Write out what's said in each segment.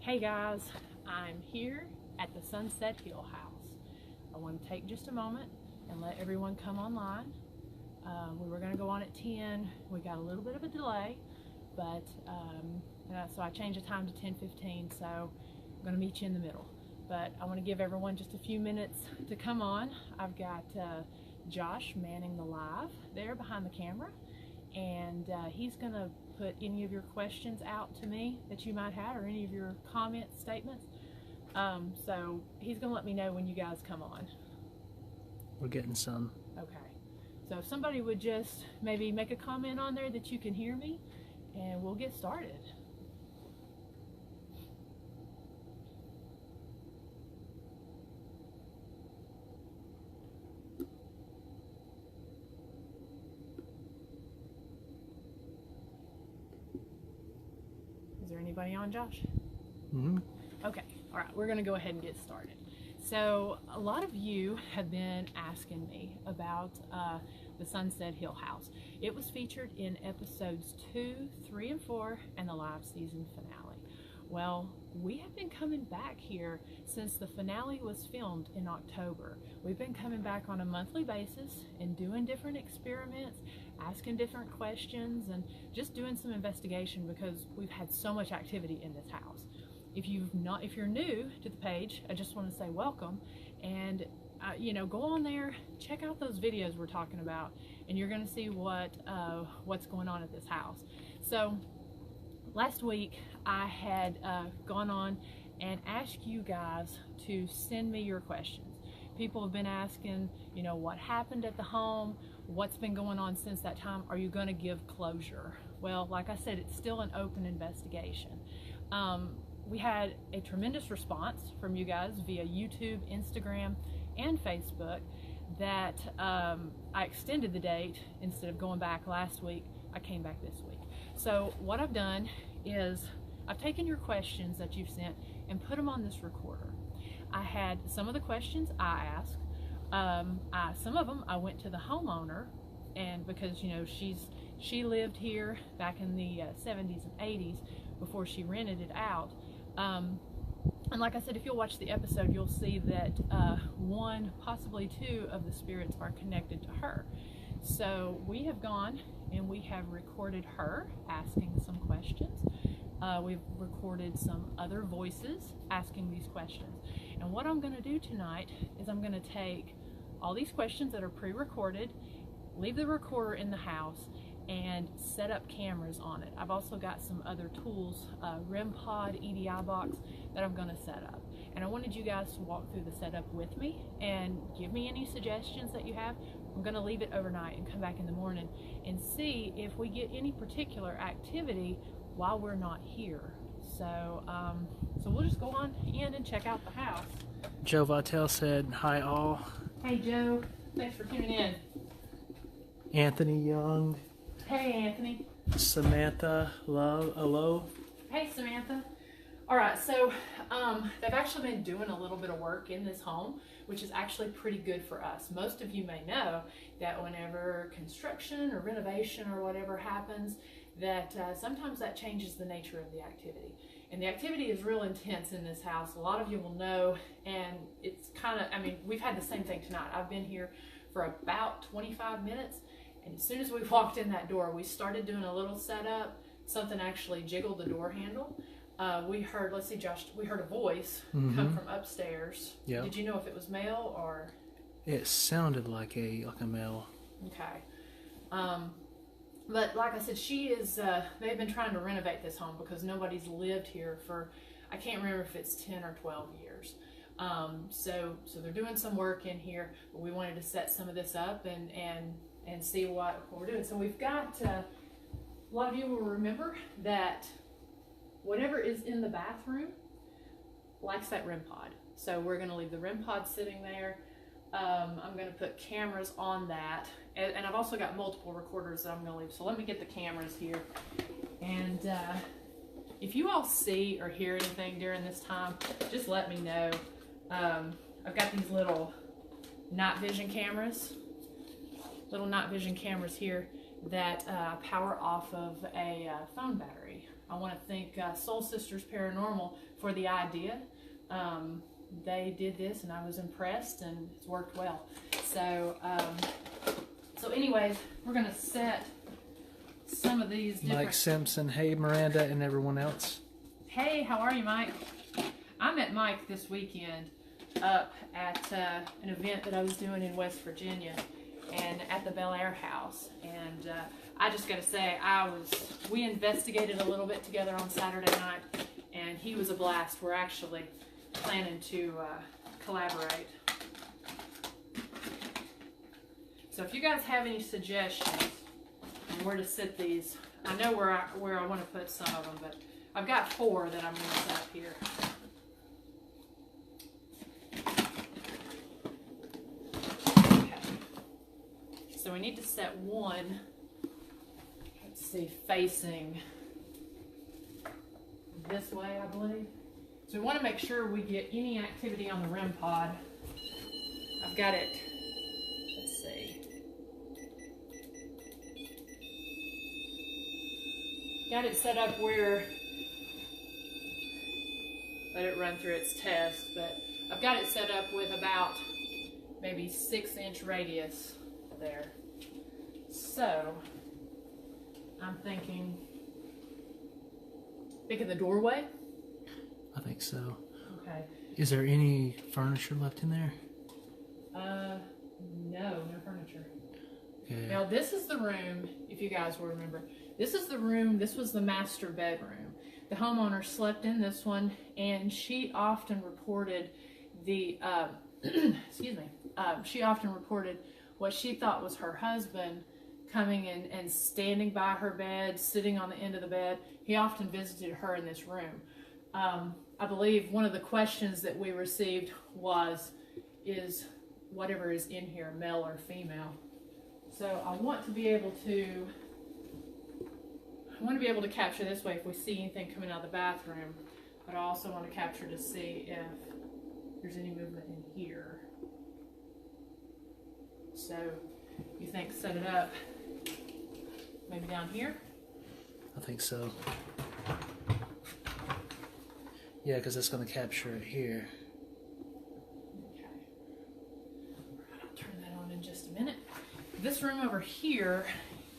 Hey guys, I'm here at the Sunset Hill House. I want to take just a moment and let everyone come online. We were going to go on at 10. We got a little bit of a delay, but so I changed the time to 10:15, so I'm going to meet you in the middle. But I want to give everyone just a few minutes to come on. I've got Josh manning the live there behind the camera, and he's going to put any of your questions out to me that you might have, or any of your comments, statements. So he's going to let me know when you guys come on. We're getting some. Okay. So if somebody would just maybe make a comment on there that you can hear me, and we'll get started. Is there anybody on, Josh? Mm-hmm. Okay, all right, we're gonna go ahead and get started. So a lot of you have been asking me about the Sunset Hill House. It was featured in episodes 2, 3, and 4, and the live season finale. Well, we have been coming back here since the finale was filmed in October. We've been coming back on a monthly basis and doing different experiments, asking different questions, and just doing some investigation because we've had so much activity in this house. If you're new to the page, I just want to say welcome, and go on there, check out those videos we're talking about, and you're going to see what's going on at this house. So last week I had gone on and asked you guys to send me your questions. People have been asking, what happened at the home, what's been going on since that time, are you going to give closure? Well, like I said, it's still an open investigation. We had a tremendous response from you guys via YouTube, Instagram, and Facebook that I extended the date. Instead of going back last week, I came back this week. So what I've done is I've taken your questions that you've sent and put them on this recorder. I had some of the questions I asked. Some of them I went to the homeowner, and because she lived here back in the 70s and 80s before she rented it out. And like I said, if you'll watch the episode, you'll see that one, possibly two of the spirits are connected to her. So we have gone and we have recorded her asking some questions. We've recorded some other voices asking these questions. And what I'm going to do tonight is I'm going to take all these questions that are pre-recorded, leave the recorder in the house, and set up cameras on it. I've also got some other tools, REM pod, EDI box, that I'm going to set up. And I wanted you guys to walk through the setup with me and give me any suggestions that you have. I'm going to leave it overnight and come back in the morning and see if we get any particular activity while we're not here. So we'll just go on in and check out the house. Joe Vitale said, "Hi all." Hey Joe, thanks for tuning in. Anthony Young. Hey Anthony. Samantha Love, hello. Hey Samantha. All right, so they've actually been doing a little bit of work in this home, which is actually pretty good for us. Most of you may know that whenever construction or renovation or whatever happens, that sometimes that changes the nature of the activity. And the activity is real intense in this house. A lot of you will know, and it's we've had the same thing tonight. I've been here for about 25 minutes. And as soon as we walked in that door, we started doing a little setup. Something actually jiggled the door handle. We heard, let's see, Josh, we heard a voice come from upstairs. Yeah. Did you know if it was male or? It sounded like a male. Okay. But like I said, they've been trying to renovate this home because nobody's lived here for, I can't remember if it's 10 or 12 years. So they're doing some work in here, but we wanted to set some of this up and see what we're doing. So we've got, a lot of you will remember that whatever is in the bathroom likes that REM pod. So we're going to leave the REM pod sitting there. I'm going to put cameras on that. And I've also got multiple recorders that I'm going to leave. So let me get the cameras here. And if you all see or hear anything during this time, just let me know. I've got these little night vision cameras. Little night vision cameras here that power off of a phone battery. I want to thank Soul Sisters Paranormal for the idea. They did this, and I was impressed, and it's worked well. So, so anyways, we're going to set some of these different... Mike Simpson, hey Miranda, and everyone else. Hey, how are you, Mike? I met Mike this weekend up at an event that I was doing in West Virginia, and at the Bel Air House. And I just got to say, we investigated a little bit together on Saturday night, and he was a blast. We're actually planning to collaborate. So if you guys have any suggestions on where to sit these, I know where I want to put some of them, but I've got 4 that I'm going to set up here. Okay. So we need to set one, let's see, facing this way, I believe. So we want to make sure we get any activity on the REM pod. I've got it, let's see. Got it set up where, let it run through its test, but I've got it set up with about maybe 6-inch radius there. So I'm thinking, think of the doorway. I think so. Okay. Is there any furniture left in there? No furniture. Okay. Now this is the room, if you guys will remember. This is the room, this was the master bedroom. The homeowner slept in this one, and she often reported excuse me, she often reported what she thought was her husband coming in and standing by her bed, sitting on the end of the bed. He often visited her in this room. I believe one of the questions that we received was, is whatever is in here male or female? So I want to be able to capture this way if we see anything coming out of the bathroom, but I also want to capture to see if there's any movement in here. So you think set it up maybe down here? I think so. Yeah, because it's going to capture it here. Okay. I'll turn that on in just a minute. This room over here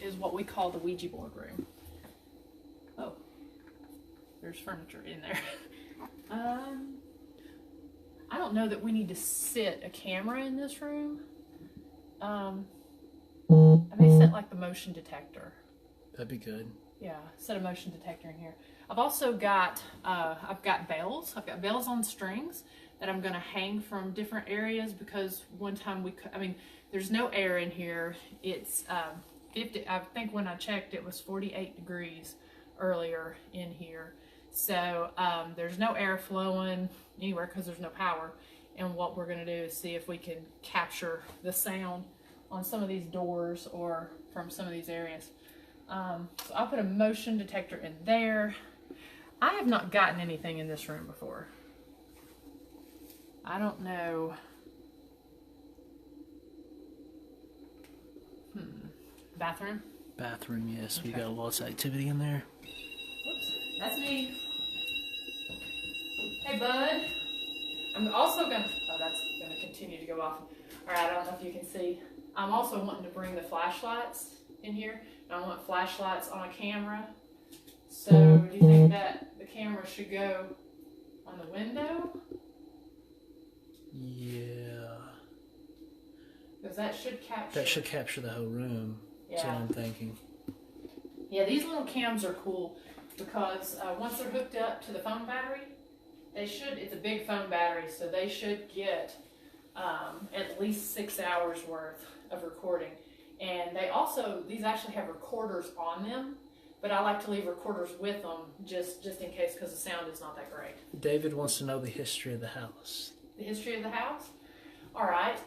is what we call the Ouija board room. Oh, there's furniture in there. I don't know that we need to sit a camera in this room. I may set like the motion detector. That'd be good. Yeah, set a motion detector in here. I've also got, I've got bells. I've got bells on strings that I'm going to hang from different areas because one time there's no air in here. It's 50, I think when I checked it was 48 degrees earlier in here. So there's no air flowing anywhere because there's no power. And what we're going to do is see if we can capture the sound on some of these doors or from some of these areas. So I'll put a motion detector in there. I have not gotten anything in this room before. I don't know. Bathroom? Bathroom, yes. Okay. We got lots of activity in there. Whoops, that's me. Hey, bud. I'm also gonna, oh, that's gonna continue to go off. All right, I don't know if you can see. I'm also wanting to bring the flashlights in here. I want flashlights on a camera. So do you think that the camera should go on the window? Yeah. Because that should capture. That should capture the whole room. That's what Yeah. I'm thinking. Yeah, these little cams are cool because once they're hooked up to the phone battery, it's a big phone battery, so they should get at least 6 hours worth of recording. And these actually have recorders on them, but I like to leave recorders with them just in case because the sound is not that great. David wants to know the history of the house. The history of the house? All right.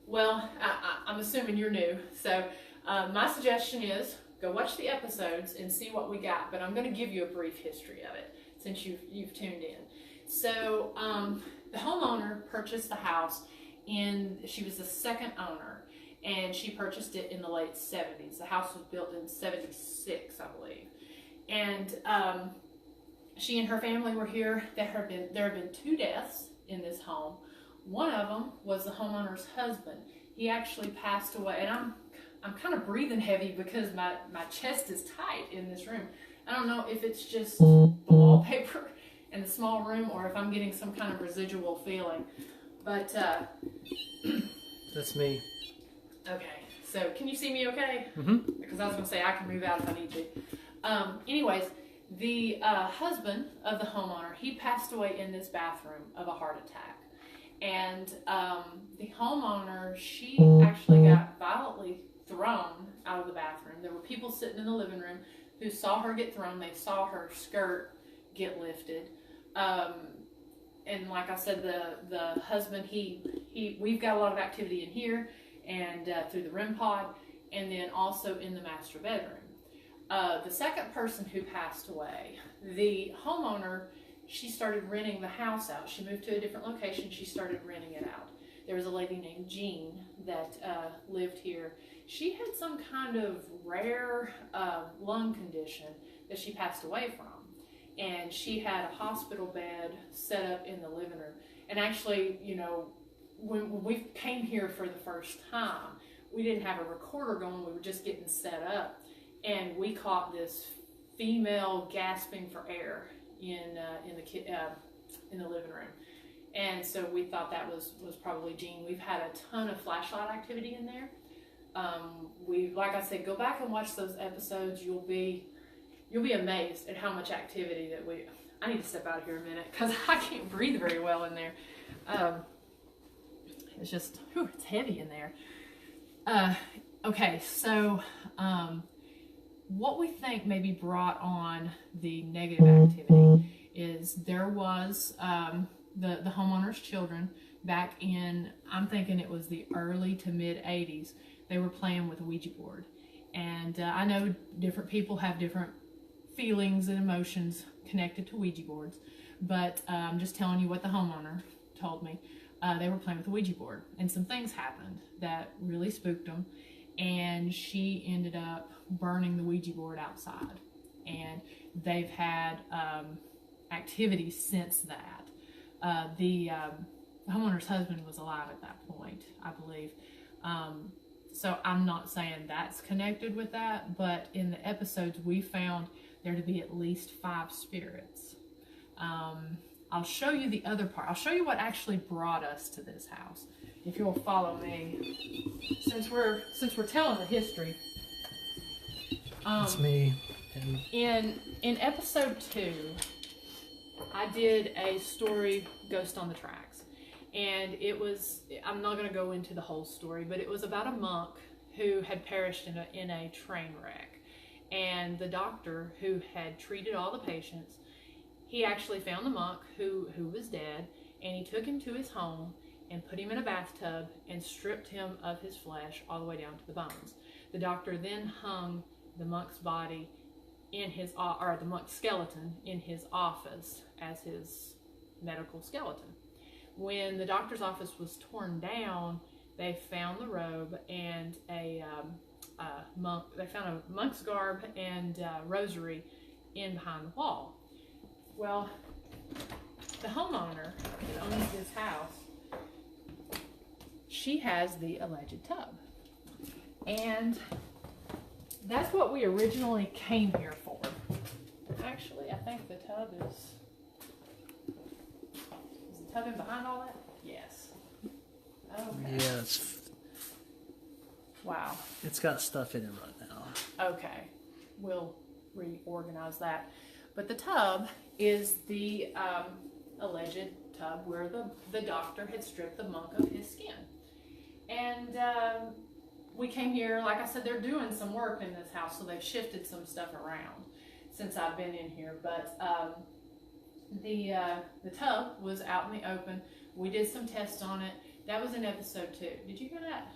Well, I'm assuming you're new, so my suggestion is go watch the episodes and see what we got, but I'm going to give you a brief history of it since you've tuned in. So the homeowner purchased the house, and she was the second owner, and she purchased it in the late 70s. The house was built in 76, I believe. And she and her family were here. There have been 2 deaths in this home. One of them was the homeowner's husband. He actually passed away, and I'm kind of breathing heavy because my chest is tight in this room. I don't know if it's just the wallpaper in the small room or if I'm getting some kind of residual feeling. But That's me. okay, so can you see me okay? Mm-hmm. Because I was going to say I can move out if I need to. Anyways, the husband of the homeowner, he passed away in this bathroom of a heart attack. And the homeowner, she actually got violently thrown out of the bathroom. There were people sitting in the living room who saw her get thrown. They saw her skirt get lifted. And like I said, the husband, we've got a lot of activity in here and through the REM pod, and then also in the master bedroom. The second person who passed away, the homeowner, she started renting the house out. She moved to a different location. She started renting it out. There was a lady named Jean that lived here. She had some kind of rare lung condition that she passed away from. And she had a hospital bed set up in the living room. And actually, you know, when we came here for the first time, we didn't have a recorder going. We were just getting set up. And we caught this female gasping for air in the living room. And so we thought that was probably Jean. We've had a ton of flashlight activity in there. Like I said, go back and watch those episodes. You'll be amazed at how much activity that I need to step out of here a minute because I can't breathe very well in there. It's just, it's heavy in there. Okay, so what we think maybe brought on the negative activity is there was the homeowner's children back in, I'm thinking it was the early to mid 80s, they were playing with a Ouija board. And I know different people have different feelings and emotions connected to Ouija boards, but I'm just telling you what the homeowner told me. They were playing with a Ouija board, and some things happened that really spooked them, and she ended up burning the Ouija board outside. And they've had activity since that. The homeowner's husband was alive at that point, I believe. So I'm not saying that's connected with that, but in the episodes we found there to be at least 5 spirits. I'll show you the other part. I'll show you what actually brought us to this house, if you'll follow me. Since we're telling the history. It's me. In episode 2, I did a story, Ghost on the Tracks. And it was, I'm not going to go into the whole story, but it was about a monk who had perished in a train wreck. And the doctor who had treated all the patients, he actually found the monk who was dead, and he took him to his home and put him in a bathtub and stripped him of his flesh all the way down to the bones. The doctor then hung the monk's body in his, or the monk's skeleton in his office as his medical skeleton. When the doctor's office was torn down, they found the robe and a monk. They found a monk's garb and rosary in behind the wall. Well, the homeowner that owns this house, she has the alleged tub, and that's what we originally came here for. Actually, I think the tub is the tub in behind all that? Yes. Okay. Yeah, Wow. it's got stuff in it right now. Okay. We'll reorganize that. But the tub is the alleged tub where the doctor had stripped the monk of his skin. And we came here, like I said, they're doing some work in this house, so they've shifted some stuff around since I've been in here. But the tub was out in the open. We did some tests on it. That was in episode 2. Did you hear that?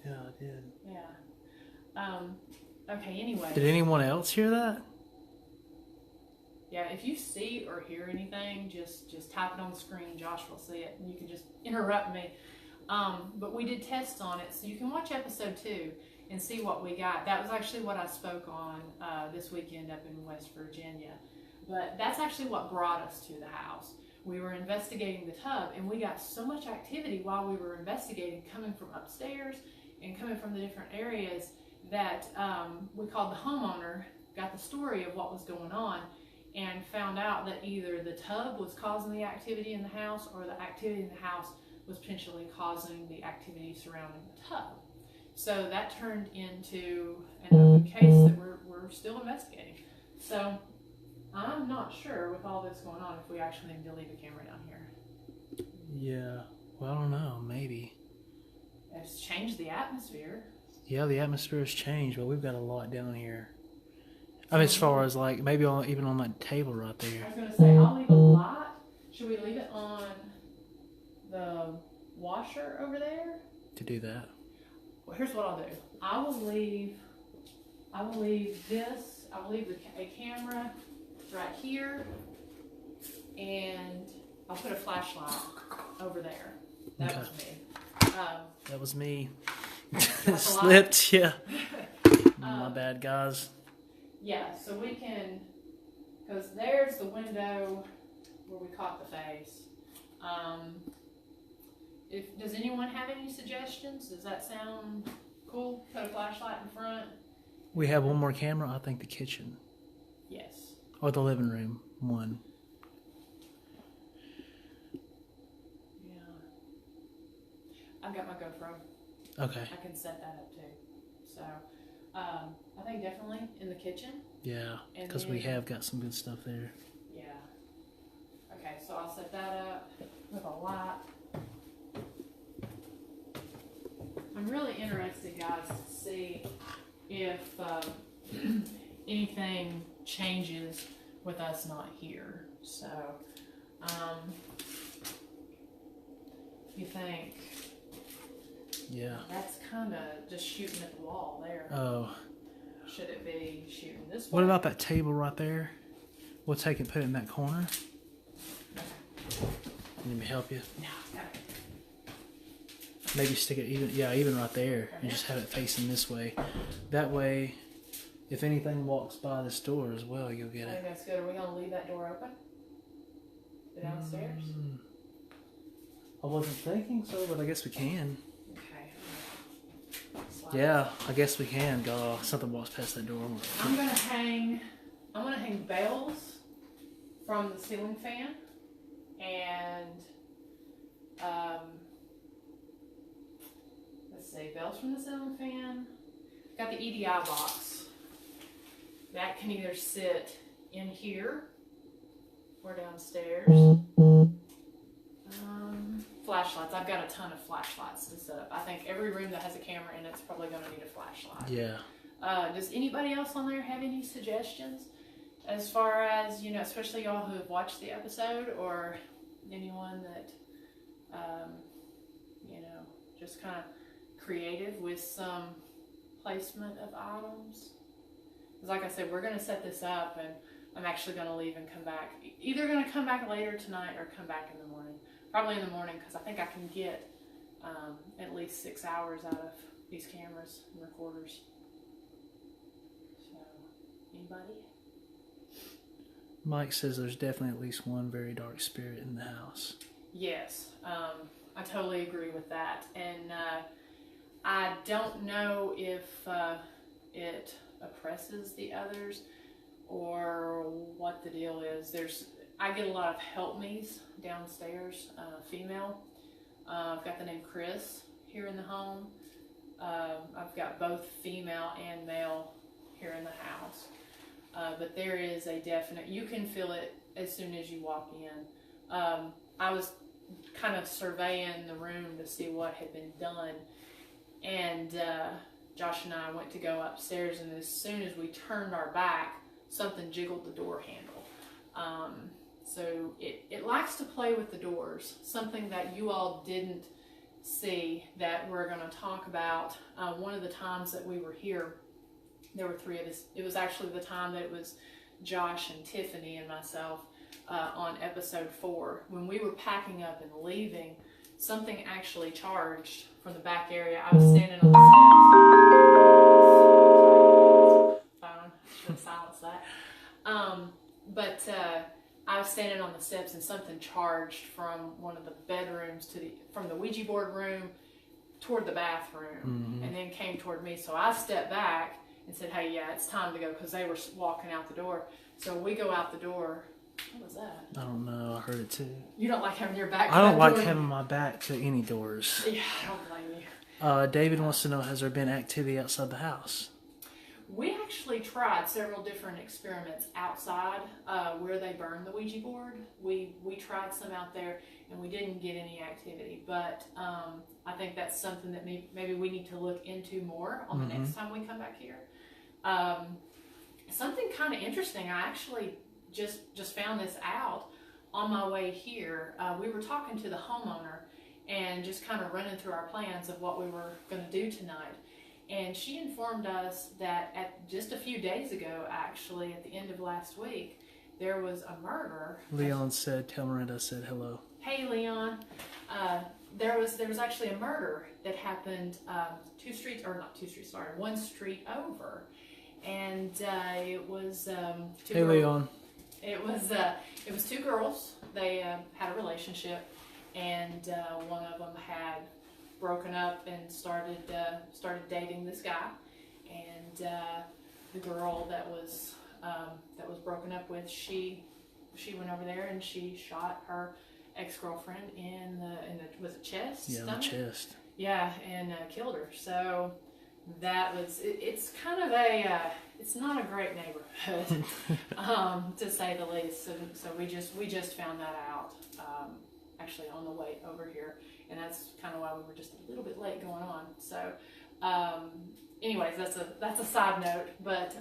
Yeah, I did. Yeah. Okay, anyway. Did anyone else hear that? Yeah, if you see or hear anything, just type it on the screen. Josh will see it, and you can just interrupt me. But we did tests on it, so you can watch episode 2. and see what we got. That was actually what I spoke on this weekend up in West Virginia. But that's actually what brought us to the house. We were investigating the tub, and we got so much activity while we were investigating, coming from upstairs and coming from the different areas, that we called the homeowner, got the story of what was going on, and found out that either the tub was causing the activity in the house, or the activity in the house was potentially causing the activity surrounding the tub. So that turned into an open case that we're still investigating. So I'm not sure, with all this going on, if we actually need to leave a camera down here. Yeah. Well, I don't know. Maybe. It's changed the atmosphere. Yeah, the atmosphere has changed, but we've got a lot down here. I mean, as far as like maybe even on that table right I there. was going to say, I'll leave a light. Should we leave it on the washer over there? To do that. Well, here's what I'll do. I will leave a camera right here, and I'll put a flashlight over there. That Okay. was me. That was me. That's a lot. Slipped, yeah. My bad, guys. Yeah, so we can, because there's the window where we caught the face. Does anyone have any suggestions? Does that sound cool? Put a flashlight in front? We have one more camera. I think the kitchen Yes. or the living room. One. Yeah. I've got my GoPro. Okay. I can set that up too. So, I think definitely in the kitchen. Yeah, And because we then- have got some good stuff there. Yeah. Okay, so I'll set that up with a light. I'm really interested, guys, to see if anything changes with us not here. So, you think Yeah. that's kind of just shooting at the wall there? Oh. Should it be shooting this way? What about that table right there? We'll take it, put it in that corner. Let me help you. No, okay. Maybe stick it even right there, and just have it facing this way. That way, if anything walks by this door as well, you'll get I think it. that's good. Are we gonna leave that door open? The downstairs? I wasn't thinking so, but I guess we can. Okay. Slide. Yeah, I guess we can. God, something walks past that door. I'm gonna hang bells from the ceiling fan, and let's see, bells from the ceiling fan. Got the EDI box. That can either sit in here or downstairs. Flashlights. I've got a ton of flashlights to set up. I think every room that has a camera in it's probably going to need a flashlight. Yeah. Does anybody else on there have any suggestions as far as, especially y'all who have watched the episode, or anyone that, just kind of creative with some placement of items? Because like I said, we're going to set this up, and I'm actually going to leave and come back. Either going to come back later tonight or come back in the morning. Probably in the morning, because I think I can get at least 6 hours out of these cameras and recorders. So, anybody? Mike says there's definitely at least one very dark spirit in the house. Yes, I totally agree with that. And I don't know if it oppresses the others or what the deal is. I get a lot of help me's downstairs, female. I've got the name Chris here in the home. I've got both female and male here in the house. But there is a definite, you can feel it as soon as you walk in. I was kind of surveying the room to see what had been done, and Josh and I went to go upstairs, and as soon as we turned our back, something jiggled the door handle. So it likes to play with the doors, something that you all didn't see that we're going to talk about. One of the times that we were here, there were three of us. It was actually the time that it was Josh and Tiffany and myself on episode 4. When we were packing up and leaving, something actually charged from the back area. I was standing on the steps. but I was standing on the steps and something charged from one of the bedrooms from the Ouija board room toward the bathroom, and then came toward me. So I stepped back and said, "Hey, yeah, it's time to go," because they were walking out the door. So we go out the door. What was that? I don't know. I heard it too. You don't like having your back to I don't that like door? having my back to any doors. Yeah, I don't blame you. David wants to know, has there been activity outside the house? We actually tried several different experiments outside where they burn the Ouija board. We tried some out there and we didn't get any activity, but I think that's something that maybe we need to look into more on the next time we come back here. Something kind of interesting, I actually just found this out on my way here. We were talking to the homeowner and just kind of running through our plans of what we were going to do tonight. And she informed us that just a few days ago, actually, at the end of last week, there was a murder. Leon said, tell Miranda I said hello. Hey, Leon. There was actually a murder that happened one street over. And it was two Hey, girls. Leon. It was two girls. They had a relationship, and one of them had broken up and started dating this guy, and the girl that was broken up with, she went over there and she shot her ex-girlfriend in the chest. Yeah, in the chest. Yeah, and killed her. So that was it's kind of it's not a great neighborhood, to say the least. So we just found that out actually on the way over here, and that's kind of why we were just a little bit late going on. So anyways, that's a side note, but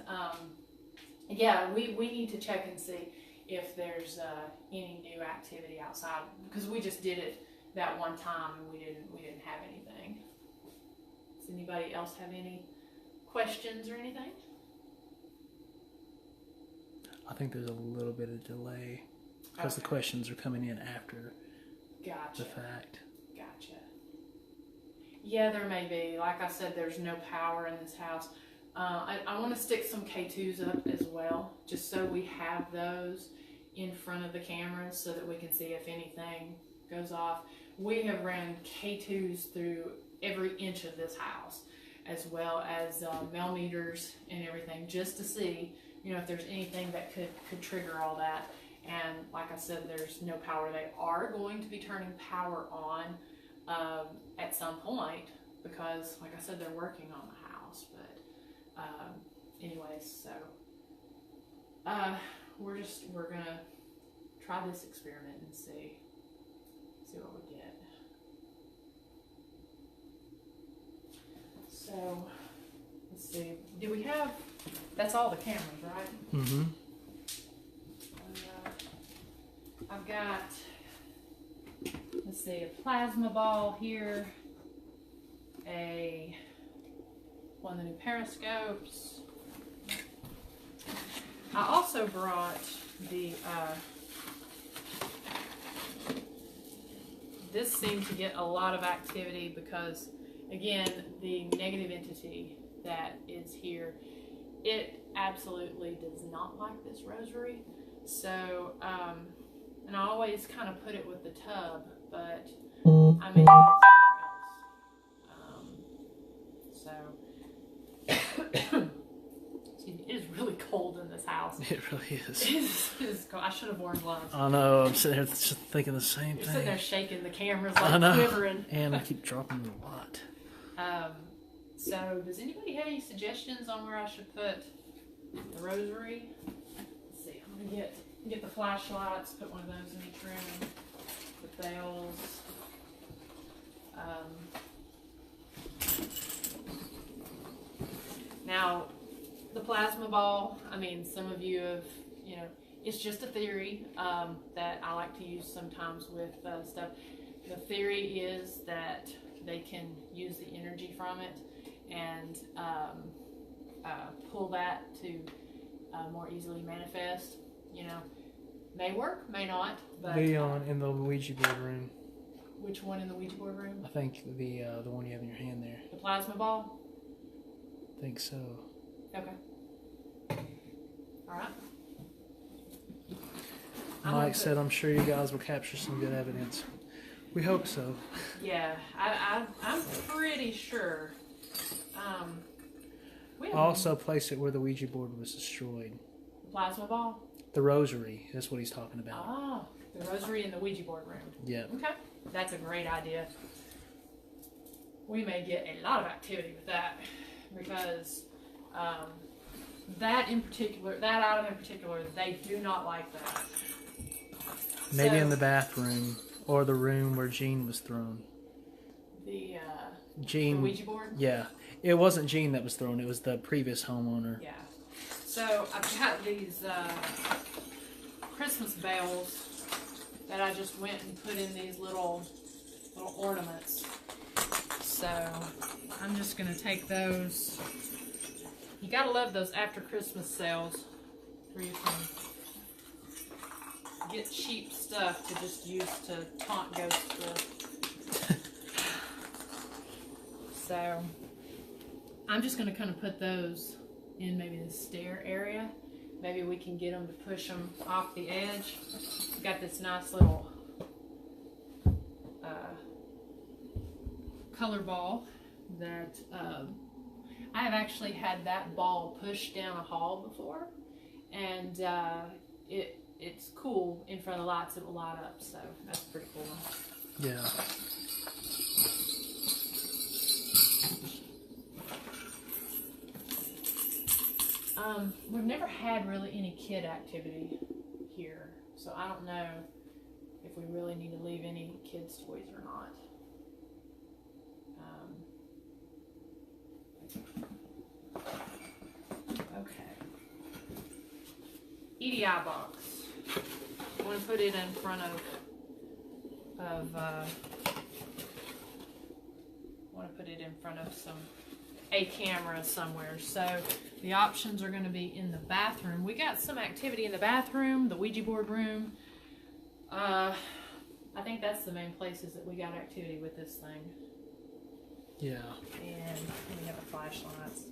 yeah, we need to check and see if there's any new activity outside, because we just did it that one time and we didn't have anything. Does anybody else have any questions or anything? I think there's a little bit of delay because the questions are coming in after the fact. Gotcha. Yeah, there may be. Like I said, there's no power in this house. I want to stick some K2s up as well, just so we have those in front of the cameras so that we can see if anything goes off. We have ran K2s through every inch of this house, as well as millimeters and everything, just to see, if there's anything that could trigger all that. And like I said, there's no power. They are going to be turning power on at some point, because like I said, they're working on the house. But anyways, so we're gonna try this experiment and see what we get. So let's see. Do we have? That's all the cameras, right? Mm-hmm. I've got, let's see, a plasma ball here, one of the new periscopes. I also brought this seemed to get a lot of activity because, again, the negative entity that is here, it absolutely does not like this rosary. So, and I always kind of put it with the tub, but I may have something else. Excuse me, it is really cold in this house. It really is. It is cold. I should have worn gloves. I know. I'm sitting here just thinking the same You're thing. sitting there shaking the cameras I like know. quivering. And I keep dropping them a lot. So, does anybody have any suggestions on where I should put the rosary? Let's see. I'm gonna get the flashlights. Put one of those in each room. The bells. Now, the plasma ball. I mean, some of you have, it's just a theory that I like to use sometimes with stuff. The theory is that they can use the energy from it and pull that to more easily manifest. May work, may not. But Leon in the Ouija board room. Which one in the Ouija board room? I think the one you have in your hand there. The plasma ball? I think so. Okay. All right. Mike said, I'm sure you guys will capture some good evidence. We hope so. Yeah, I'm pretty sure. We have Also place it where the Ouija board was destroyed. plasma ball. The rosary, that's what he's talking about. Oh, the rosary in the Ouija board room. Yeah. Okay, that's a great idea. We may get a lot of activity with that because that item in particular, they do not like that. Maybe So, in the bathroom or the room where Jean was thrown. the Jean. Ouija board. Yeah. It wasn't Jean that was thrown, it was the previous homeowner. Yeah. So I've got these Christmas bells that I just went and put in these little ornaments. So I'm just gonna take those. You gotta love those after Christmas sales where you can get cheap stuff to just use to taunt ghosts with. So I'm just gonna kind of put those in maybe the stair area. Maybe we can get them to push them off the edge. Got this nice little color ball that I have actually had that ball pushed down a hall before, and it's cool in front of the lights. It will light up, so that's pretty cool. Yeah. We've never had really any kid activity here, so I don't know if we really need to leave any kids' toys or not. Okay. EDI box. I want to put it in front of a camera somewhere. So the options are going to be in the bathroom. We got some activity in the bathroom, the Ouija board room. I think that's the main places that we got activity with this thing. Yeah. And we have the flashlights.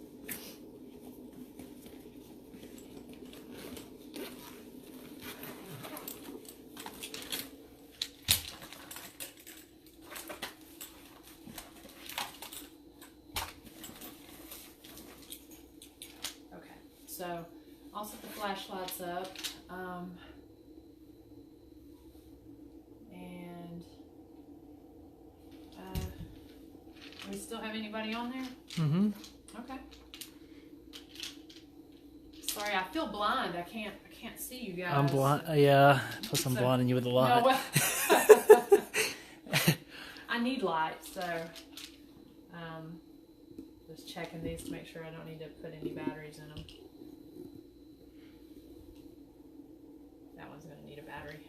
So I'll set the flashlights up, and we still have anybody on there? Mm-hmm. Okay. Sorry, I feel blind. I can't see you guys. I'm blind. Yeah. Plus I'm blinding you with the light. No, well, I need light, so just checking these to make sure I don't need to put any batteries in them. That one's going to need a battery.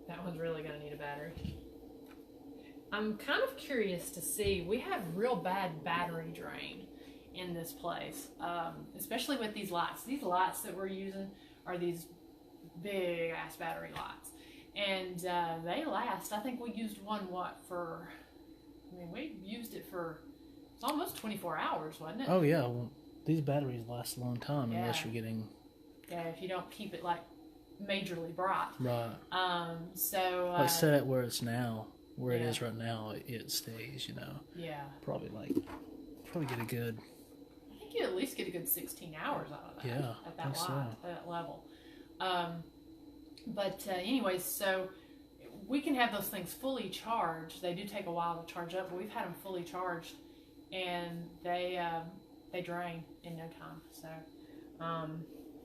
That one's really going to need a battery. I'm kind of curious to see. We have real bad battery drain in this place, especially with these lights. These lights that we're using are these big ass battery lights, and they last. I think we used one we used it for almost 24 hours, wasn't it? Oh yeah. Well, these batteries last a long time Yeah. unless you're getting. Yeah, if you don't keep it like majorly bright. Right. So Like set it where it's now, where it yeah. is right now. It stays. You know. yeah, Probably get a good. I think you at least get a good 16 hours out of that. Yeah, At I that think so. at that level. But anyways, so we can have those things fully charged. They do take a while to charge up, but we've had them fully charged, and they drain in no time. So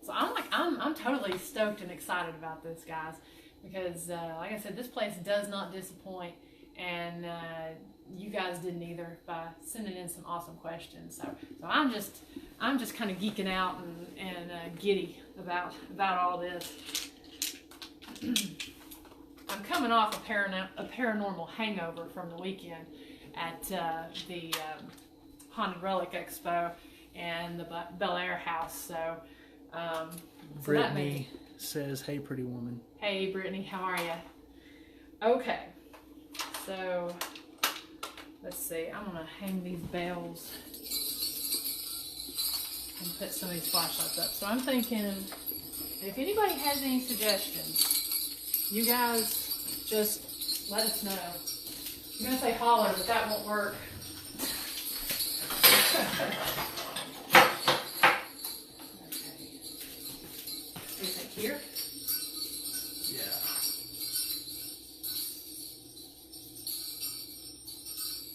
so I'm totally stoked and excited about this, guys, because like I said, this place does not disappoint, and you guys didn't either by sending in some awesome questions. So I'm just kind of geeking out and giddy about all this. I'm coming off a paranormal hangover from the weekend at the Haunted Relic Expo and the Bel Air House. So that Brittany says, "Hey, pretty woman." Hey, Brittany, how are you? Okay, so let's see. I'm gonna hang these bells and put some of these flashlights up. So I'm thinking And if anybody has any suggestions, you guys just let us know. I'm gonna say holler, but that won't work. Okay. What do you think here?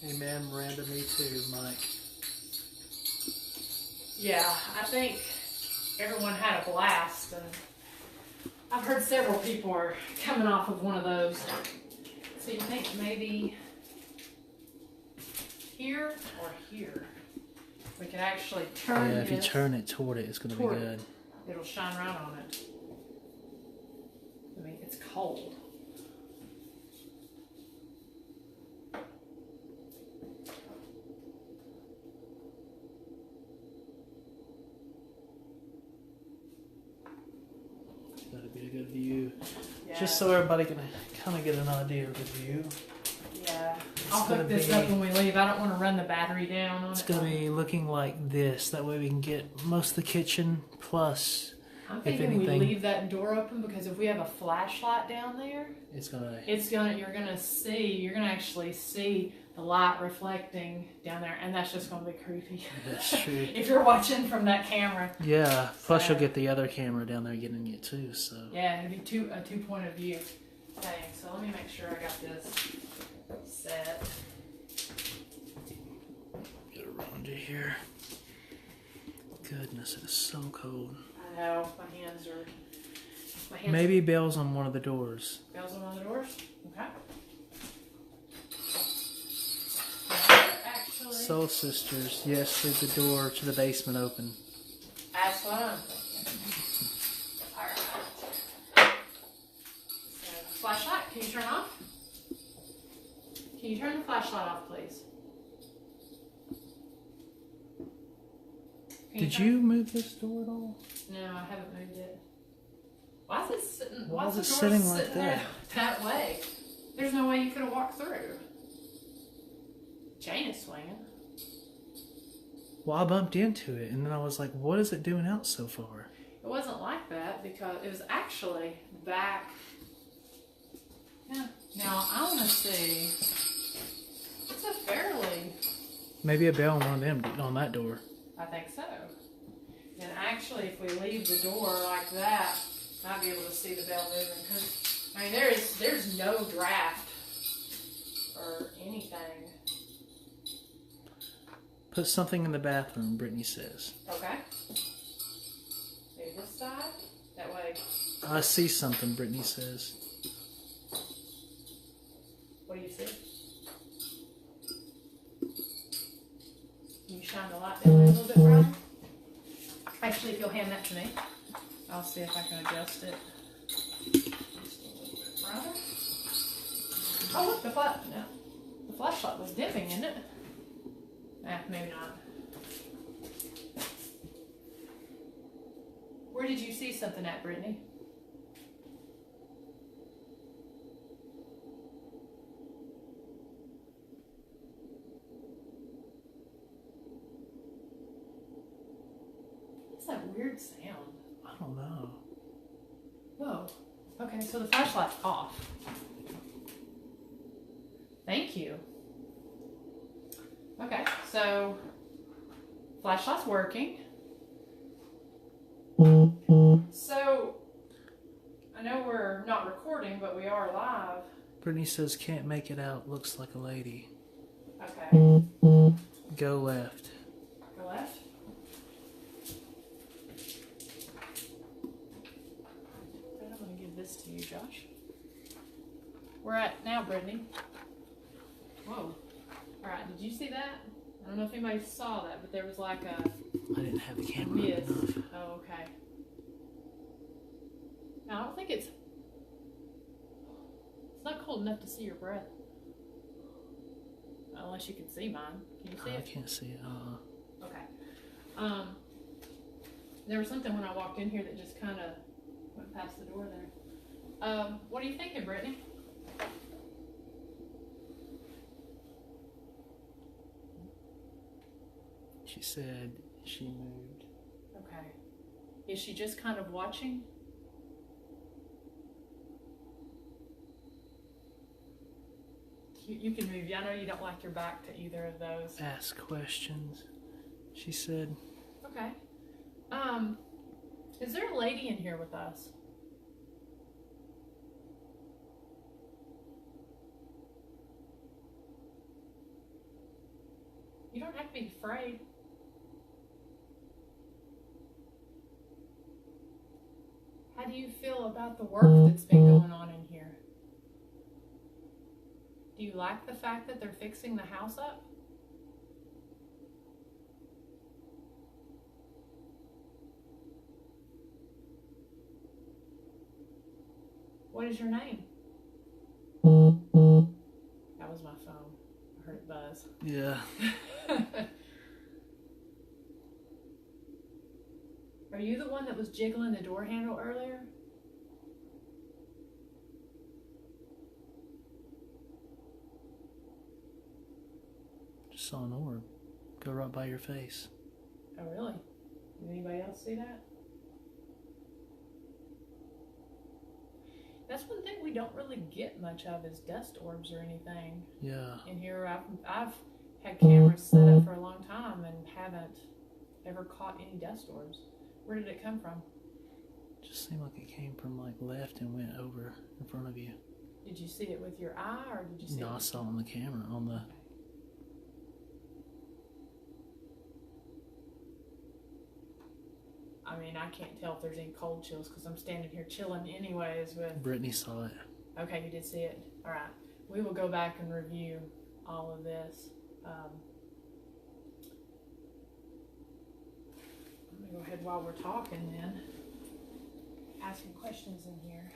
Yeah. Amen, Miranda, me too, Mike. Yeah, I think everyone had a blast, and I've heard several people are coming off of one of those. So you think maybe here or here? We could actually turn Yeah, if you this turn it toward it, it's going to be toward it. good. It'll shine right on it. I mean, it's cold. That'll be a good view. Yeah. Just so everybody can kind of get an idea of the view. Yeah. It's I'll gonna hook this be- up when we leave. I don't want to run the battery down on It's it. going to be looking like this. That way we can get most of the kitchen plus I'm if thinking we anything- leave that door open because if we have a flashlight down there, it's going to... you're gonna actually see the light reflecting down there, and that's just gonna be creepy. That's true. If you're watching from that camera. Yeah, plus So- you'll get the other camera down there getting it too, so... Yeah, it'd be a two point of view thing. So let me make sure I got this set. Get around you here. Goodness, it is so cold. I know, my hands Maybe bells on one of the doors. bells on the doors. Okay. Actually, Soul Sisters, yes, leave the door to the basement open. that's what I'm thinking. Alright. So, flashlight, can you turn off? Can you turn the flashlight off, please? Can Did turn- you move this door at all? No, I haven't moved it. Why is it sitting? Why is the it door sitting like there that? that way? There's no way you could have walked through. Chain is swinging. Well, I bumped into it, and then I was like, what is it doing out so far? It wasn't like that because it was actually back. Yeah. Now I want to see. It's a fairly. Maybe a bell on one of them on that door. I think so. And actually, if we leave the door like that, might be able to see the bell moving. Cause I mean, there's no draft or anything. Put something in the bathroom, Brittany says. Okay. Maybe this side. That way. I see something, Brittany says. What do you see? Can you shine the light down a little bit brighter? Actually, if you'll hand that to me, I'll see if I can adjust it. Just a little bit brighter. Oh, look, the flashlight was dimming, isn't it? Maybe not. Where did you see something at, Brittany? What's that weird sound? I don't know. Whoa. Okay, so the flashlight's off. Thank you. Okay, so flashlight's working. So I know we're not recording, but we are live. Brittany says, can't make it out. Looks like a lady. Okay. Go left. Go left. Okay, I'm going to give this to you, Josh. We're at now, Brittany. Whoa. Alright, did you see that? I don't know if anybody saw that, but there was like a I didn't have the camera up mist. enough. Oh, okay. Now, I don't think it's not cold enough to see your breath. Unless you can see mine. Can you see I it? can't see it. Okay. There was something when I walked in here that just kind of went past the door there. What are you thinking, Brittany? She said she moved. Okay. Is she just kind of watching? You can move. I know you don't like your back to either of those. Ask questions, she said. Okay. Is there a lady in here with us? You don't have to be afraid. How do you feel about the work that's been going on in here? Do you like the fact that they're fixing the house up? What is your name? That was my phone. I heard it buzz. Yeah. Are you the one that was jiggling the door handle earlier? Just saw an orb go right by your face. Oh, really? Did anybody else see that? That's one thing we don't really get much of is dust orbs or anything. Yeah. In here, I've had cameras set up for a long time and haven't ever caught any dust orbs. Where did it come from? Just seemed like it came from like left and went over in front of you. Did you see it with your eye or did you see it? No, I saw it on the camera on the. I mean, I can't tell if there's any cold chills because I'm standing here chilling anyways with... Brittany saw it. Okay, you did see it. All right. We will go back and review all of this. I'm going to go ahead while we're talking then. Asking questions in here.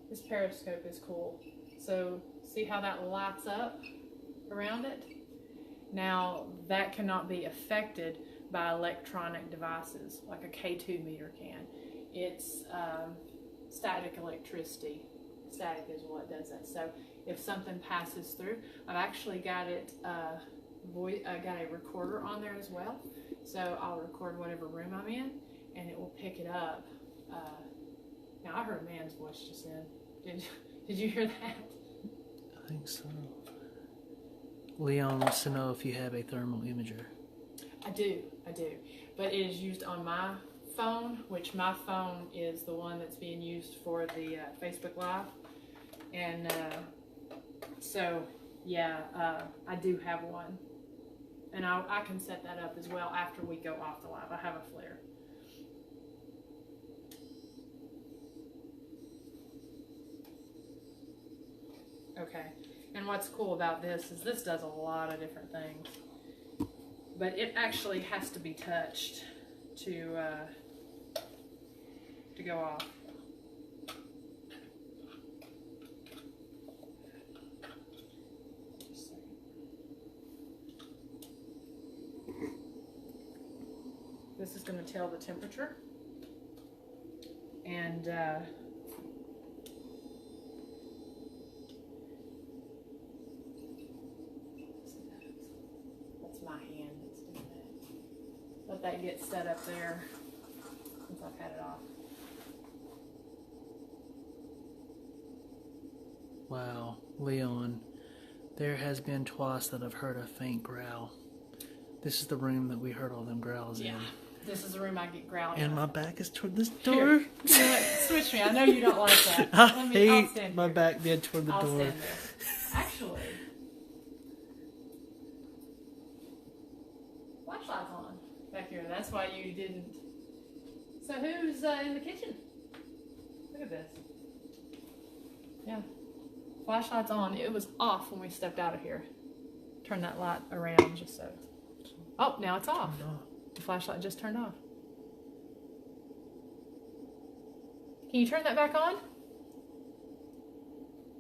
This periscope is cool. So see how that lights up around it? Now that cannot be affected by electronic devices like a K2 meter can. It's static electricity. Static is what does that. So if something passes through, I've actually got it, got a recorder on there as well. So I'll record whatever room I'm in and it will pick it up. Now I heard a man's voice just then. Did you hear that? I think so. Leon wants to know if you have a thermal imager. I do. But it is used on my phone, which my phone is the one that's being used for the Facebook Live. And so, yeah, I do have one. And I can set that up as well after we go off the live. I have a flare. Okay, and what's cool about this is this does a lot of different things, but it actually has to be touched to go off. Just a second. This is going to tell the temperature, and my hand that's doing that. Let that get set up there since I've had it off. Wow, Leon, there has been twice that I've heard a faint growl. This is the room that we heard all them growls in. This is the room I get growling. And my back is toward this door. Here, you know what? Switch me. I know you don't like that. I I'll hate stand my here. back dead toward the I'll door. stand there. Actually, flashlight's on back here. That's why you didn't. So who's in the kitchen? Look at this. Yeah. Flashlight's on. It was off when we stepped out of here. Turn that light around just so. Oh, now it's off. The flashlight just turned off. Can you turn that back on?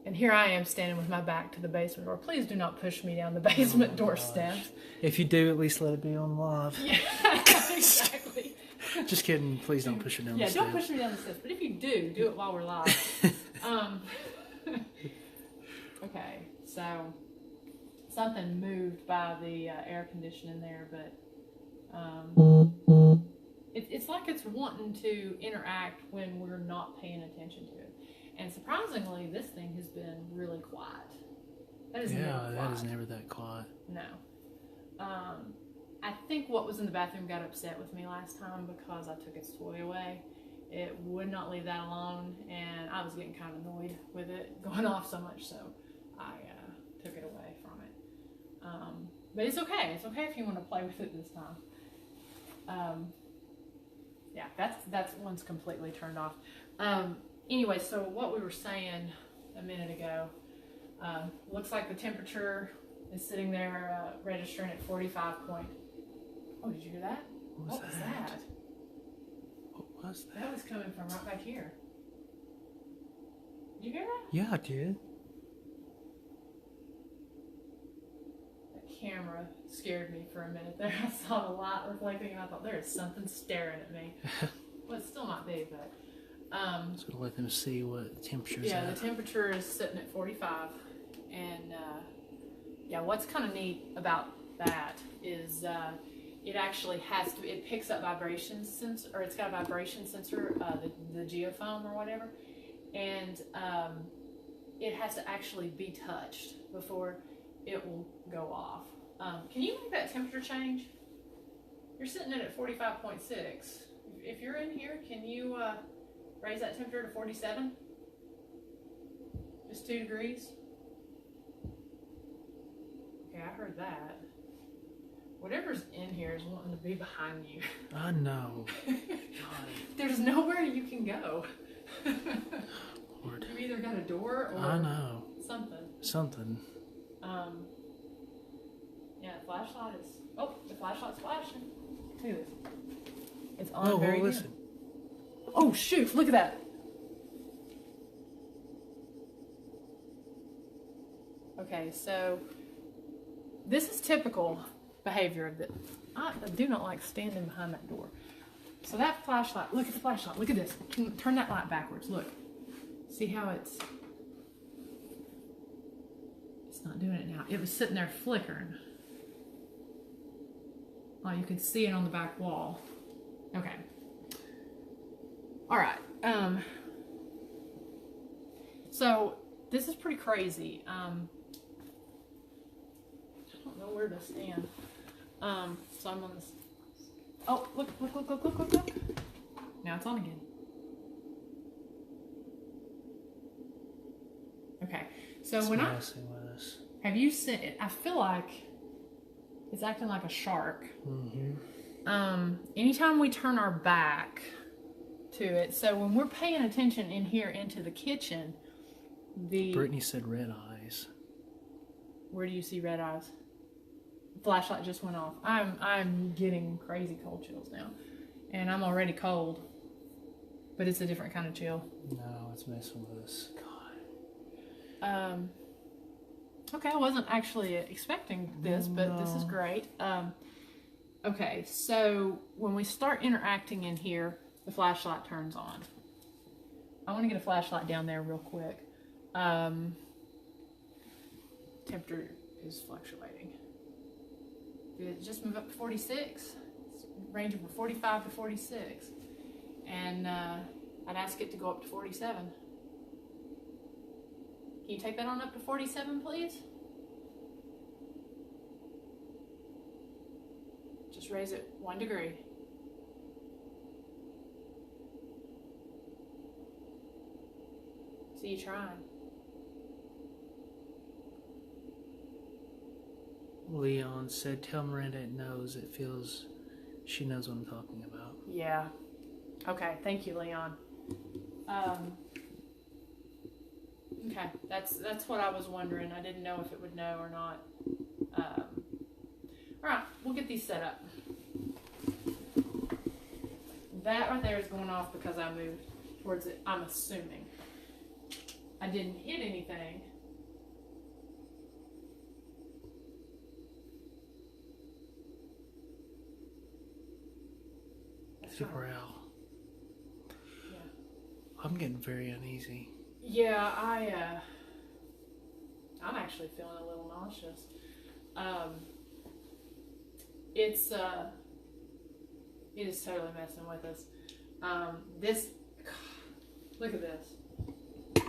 And here I am standing with my back to the basement door. Please do not push me down the basement door steps. If you do, at least let it be on live. Yeah, exactly. Just kidding. Please don't push her down the Yeah, stairs. don't push me down the steps. But if you do it while we're live. Okay, so something moved by the air conditioning there, but it's like it's wanting to interact when we're not paying attention to it. And surprisingly, this thing has been really quiet. That is never quiet. That is never that quiet. No. I think what was in the bathroom got upset with me last time because I took its toy away. It would not leave that alone, and I was getting kind of annoyed with it going off so much, so I took it away from it. But it's okay. It's okay if you want to play with it this time. Yeah, that's one's completely turned off. Anyway, so what we were saying a minute ago, looks like the temperature is sitting there registering at 45 point. Oh, did you hear that? What was that? What was that? That was coming from right back here. Did you hear that? Yeah, I did. That camera scared me for a minute there. I saw the light reflecting and I thought there is something staring at me. Well, it still might be, but Just gonna let them see what the temperature is. yeah, at. the temperature is sitting at 45, and yeah, what's kind of neat about that is it actually it picks up vibration sensor, or it's got a vibration sensor, the geofoam or whatever, and it has to actually be touched before it will go off. Can you make that temperature change? You're sitting at 45.6. If you're in here, can you raise that temperature to 47? Just 2 degrees? Okay, I heard that. Whatever's in here is wanting to be behind you. I know. There's nowhere you can go. Lord. You either got a door or I know. something. Something. Yeah, the flashlight's flashing. Look at this. It's on Oh, very well, good. listen. Oh shoot, look at that. Okay, so this is typical behavior of it. I do not like standing behind that door. So that flashlight, look at the flashlight, look at this. Turn that light backwards, look. See how it's not doing it now. It was sitting there flickering. Oh, you can see it on the back wall. Okay. All right. So this is pretty crazy. I don't know where to stand. So I'm on this. Oh, look. Now it's on again. Okay. So It's when messing with us. have you seen it? I feel like it's acting like a shark. Mm-hmm. Anytime we turn our back to it, so when we're paying attention in here into the kitchen, Brittany said red eyes. Where do you see red eyes? Flashlight just went off. I'm getting crazy cold chills now, and I'm already cold, but it's a different kind of chill. No, it's messing with us. God. Okay, I wasn't actually expecting this, but this is great. Okay, so when we start interacting in here, the flashlight turns on. I want to get a flashlight down there real quick. Temperature is fluctuating. Just move up to 46. It's ranging from 45 to 46. And I'd ask it to go up to 47. Can you take that on up to 47, please? Just raise it 1 degree. See you trying. Leon said, tell Miranda it knows. It feels she knows what I'm talking about. Yeah. Okay, thank you, Leon. Okay, that's what I was wondering. I didn't know if it would know or not. Alright, we'll get these set up. That right there is going off because I moved towards it, I'm assuming. I didn't hit anything. The growl. Yeah. I'm getting very uneasy. Yeah, I'm actually feeling a little nauseous. It is totally messing with us. Look at this. I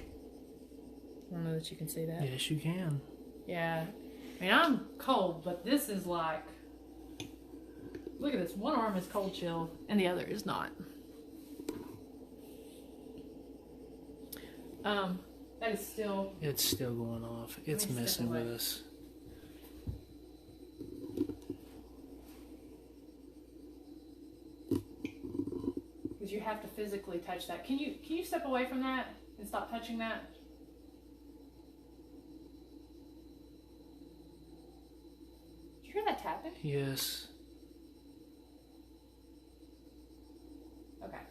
don't know that you can see that. Yes, you can. Yeah. I mean, I'm cold, but this is like, look at this. One arm is cold chilled and the other is not. That is still... It's still going off. It's messing with us. Because you have to physically touch that. Can you step away from that and stop touching that? Did you hear that tapping? Yes. Okay.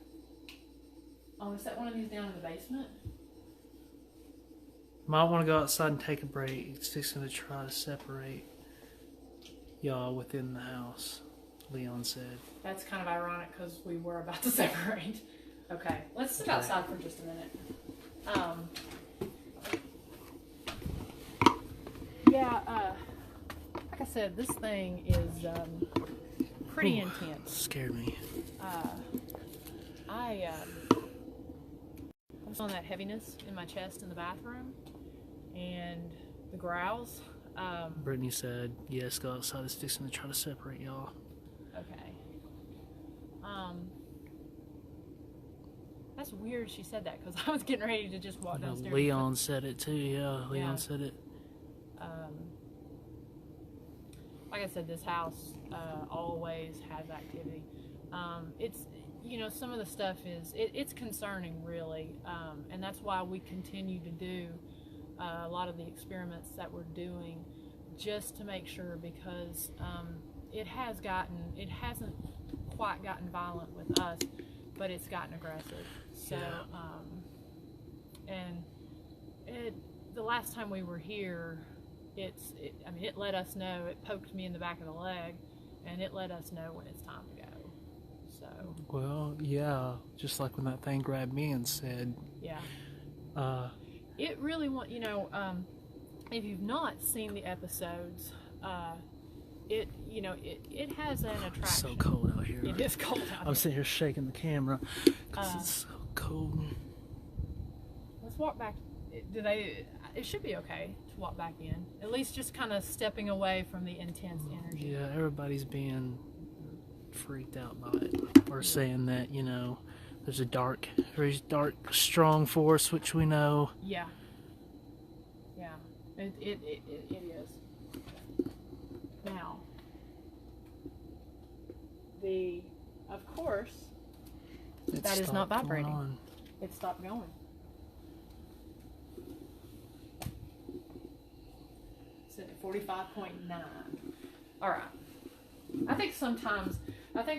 Oh, is that one of these down in the basement? Might want to go outside and take a break. It's fixing to try to separate y'all within the house, Leon said. That's kind of ironic because we were about to separate. Okay, let's sit outside for just a minute. Like I said, this thing is pretty intense. Scared me. I was on that heaviness in my chest in the bathroom, and the growls. Brittany said, yes, go outside. It's fixing to try to separate y'all. Okay. That's weird she said that because I was getting ready to just walk downstairs. Leon said it too, yeah. Leon said it. Like I said, this house always has activity. It's, some of the stuff is, it's concerning really, and that's why we continue to do a lot of the experiments that we're doing just to make sure, because it hasn't quite gotten violent with us, but it's gotten aggressive. So, the last time we were here, it let us know. It poked me in the back of the leg, and it let us know when it's time to go. So. Well, yeah, just like when that thing grabbed me and said. Yeah. It really if you've not seen the episodes, it has an attraction. It's so cold out here. It is cold out here. I'm sitting here shaking the camera because it's so cold. Let's walk back. It should be okay to walk back in. At least just kind of stepping away from the intense energy. Yeah, everybody's being freaked out by it. Or saying that, there's a very dark, strong force, which we know. Yeah. Yeah. It is. Now, of course, that is not vibrating. It stopped going. Sitting at 45.9. All right. I think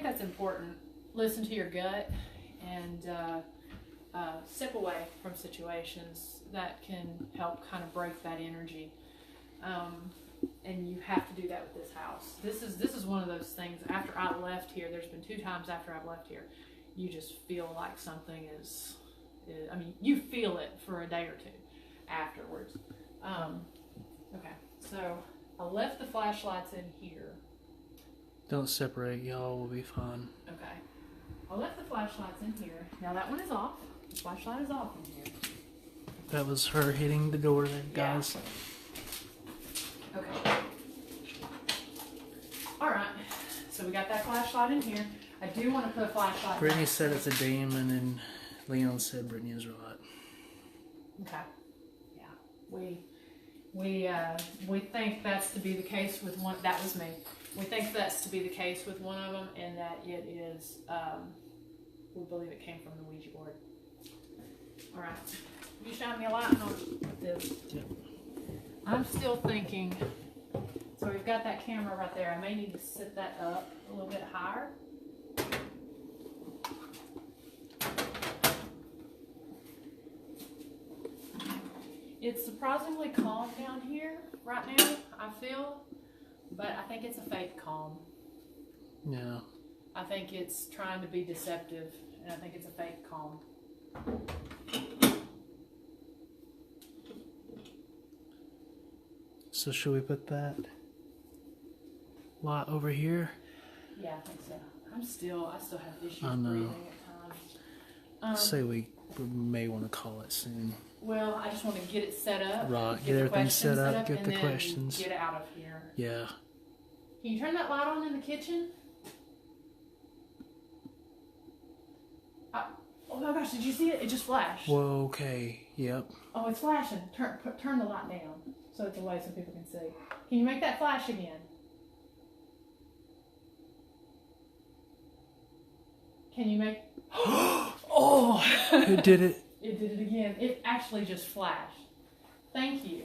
that's important. Listen to your gut and step away from situations that can help kind of break that energy. And you have to do that with this house. This is one of those things. After I left here, there's been 2 times after I've left here, you just feel like something is you feel it for a day or 2 afterwards. Okay, so I left the flashlights in here. Don't separate, y'all will be fine. Okay. I left the flashlights in here. Now that one is off. The flashlight is off in here. That was her hitting the door there, guys. Yeah. Okay. Alright. So we got that flashlight in here. I do want to put a flashlight Brittany said it's a demon, and Leon said Brittany is right. Okay. Yeah. We think that's to be the case with one. That was me. We think that's to be the case with one of them, and that it is. We believe it came from the Ouija board. All right. You shine me a light on this. Yep. I'm still thinking. So we've got that camera right there. I may need to set that up a little bit higher. It's surprisingly calm down here right now, I feel, but I think it's a fake calm. Yeah. I think it's trying to be deceptive, and I think it's a fake calm. So should we put that lot over here? Yeah, I think so. I still have issues I know. breathing at times. Say we may want to call it soon. Well, I just want to get it set up. Right, get get the everything questions set up, get and the then questions. Get out of here. Yeah. Can you turn that light on in the kitchen? Oh my gosh, did you see it? It just flashed. Whoa, okay. Yep. Oh, it's flashing. Turn the light down so it's away so people can see. Can you make that flash again? Can you make... Oh! It did it. It did it again. It actually just flashed. Thank you.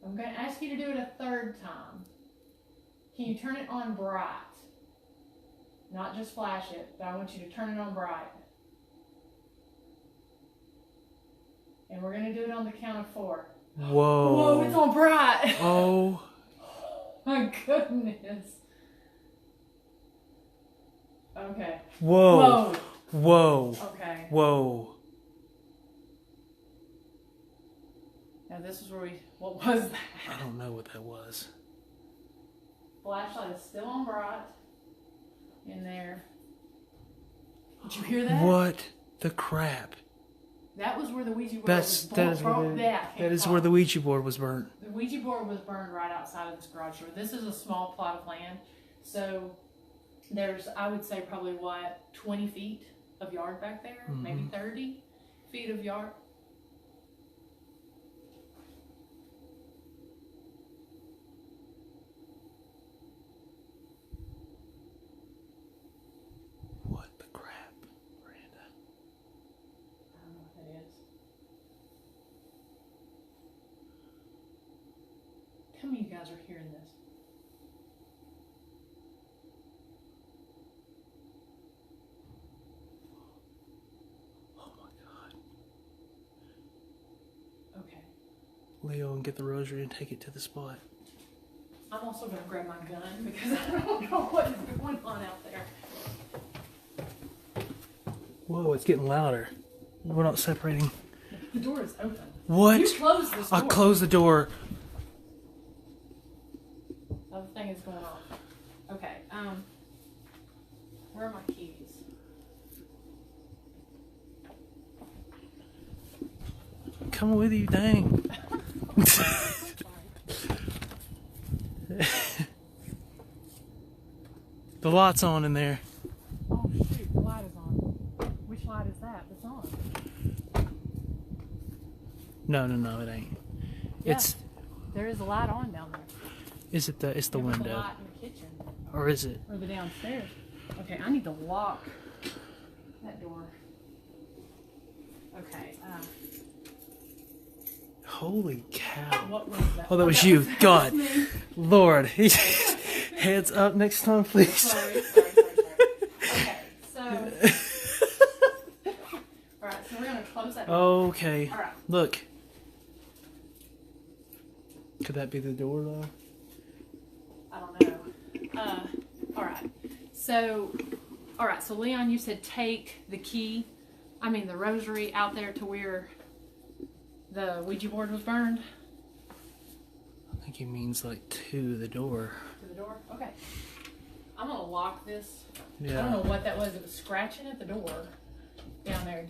I'm going to ask you to do it a third time. Can you turn it on bright? Not just flash it, but I want you to turn it on bright. And we're going to do it on the count of 4. Whoa. Whoa, it's on bright. Oh. My goodness. Okay. Whoa. Whoa. Whoa. Okay. Whoa. Now this is where what was that? I don't know what that was. Flashlight is still on bright. In there. Did you hear that? What the crap? That was where the Ouija board That was is where the Ouija board was burnt. The Ouija board was burned right outside of this garage door. This is a small plot of land. So there's, I would say, probably 20 feet of yard back there? Mm-hmm. Maybe 30 feet of yard. What the crap, Miranda? I don't know what that is. Tell me you guys are hearing this. Oh my God. Okay. Leo, and get the rosary and take it to the spot. I'm also going to grab my gun because I don't know what is going on out there. Whoa, it's getting louder. We're not separating. The door is open. What? You closed this door. I closed the door. Other thing is going on. Okay, where are my keys? Coming with you, dang. The light's on in there. Oh shoot, the light is on. Which light is that that's on? No, it ain't. Yeah, It's. there is a light on down there. Is it the? It's the There was a window, light in the kitchen. or is it? Or the downstairs. Okay, I need to lock that door. Okay, Holy cow! what was that? Oh, that was you. God, me. Lord, heads up next time, please. Sorry. Okay, so. Alright, so we're going to close that door. Okay. Alright. Look. Could that be the door though? I don't know. Alright, so Leon, you said take the key, the rosary out there to where the Ouija board was burned? I think he means like to the door. To the door? Okay. I'm gonna lock this. Yeah. I don't know what that was. It was scratching at the door down there.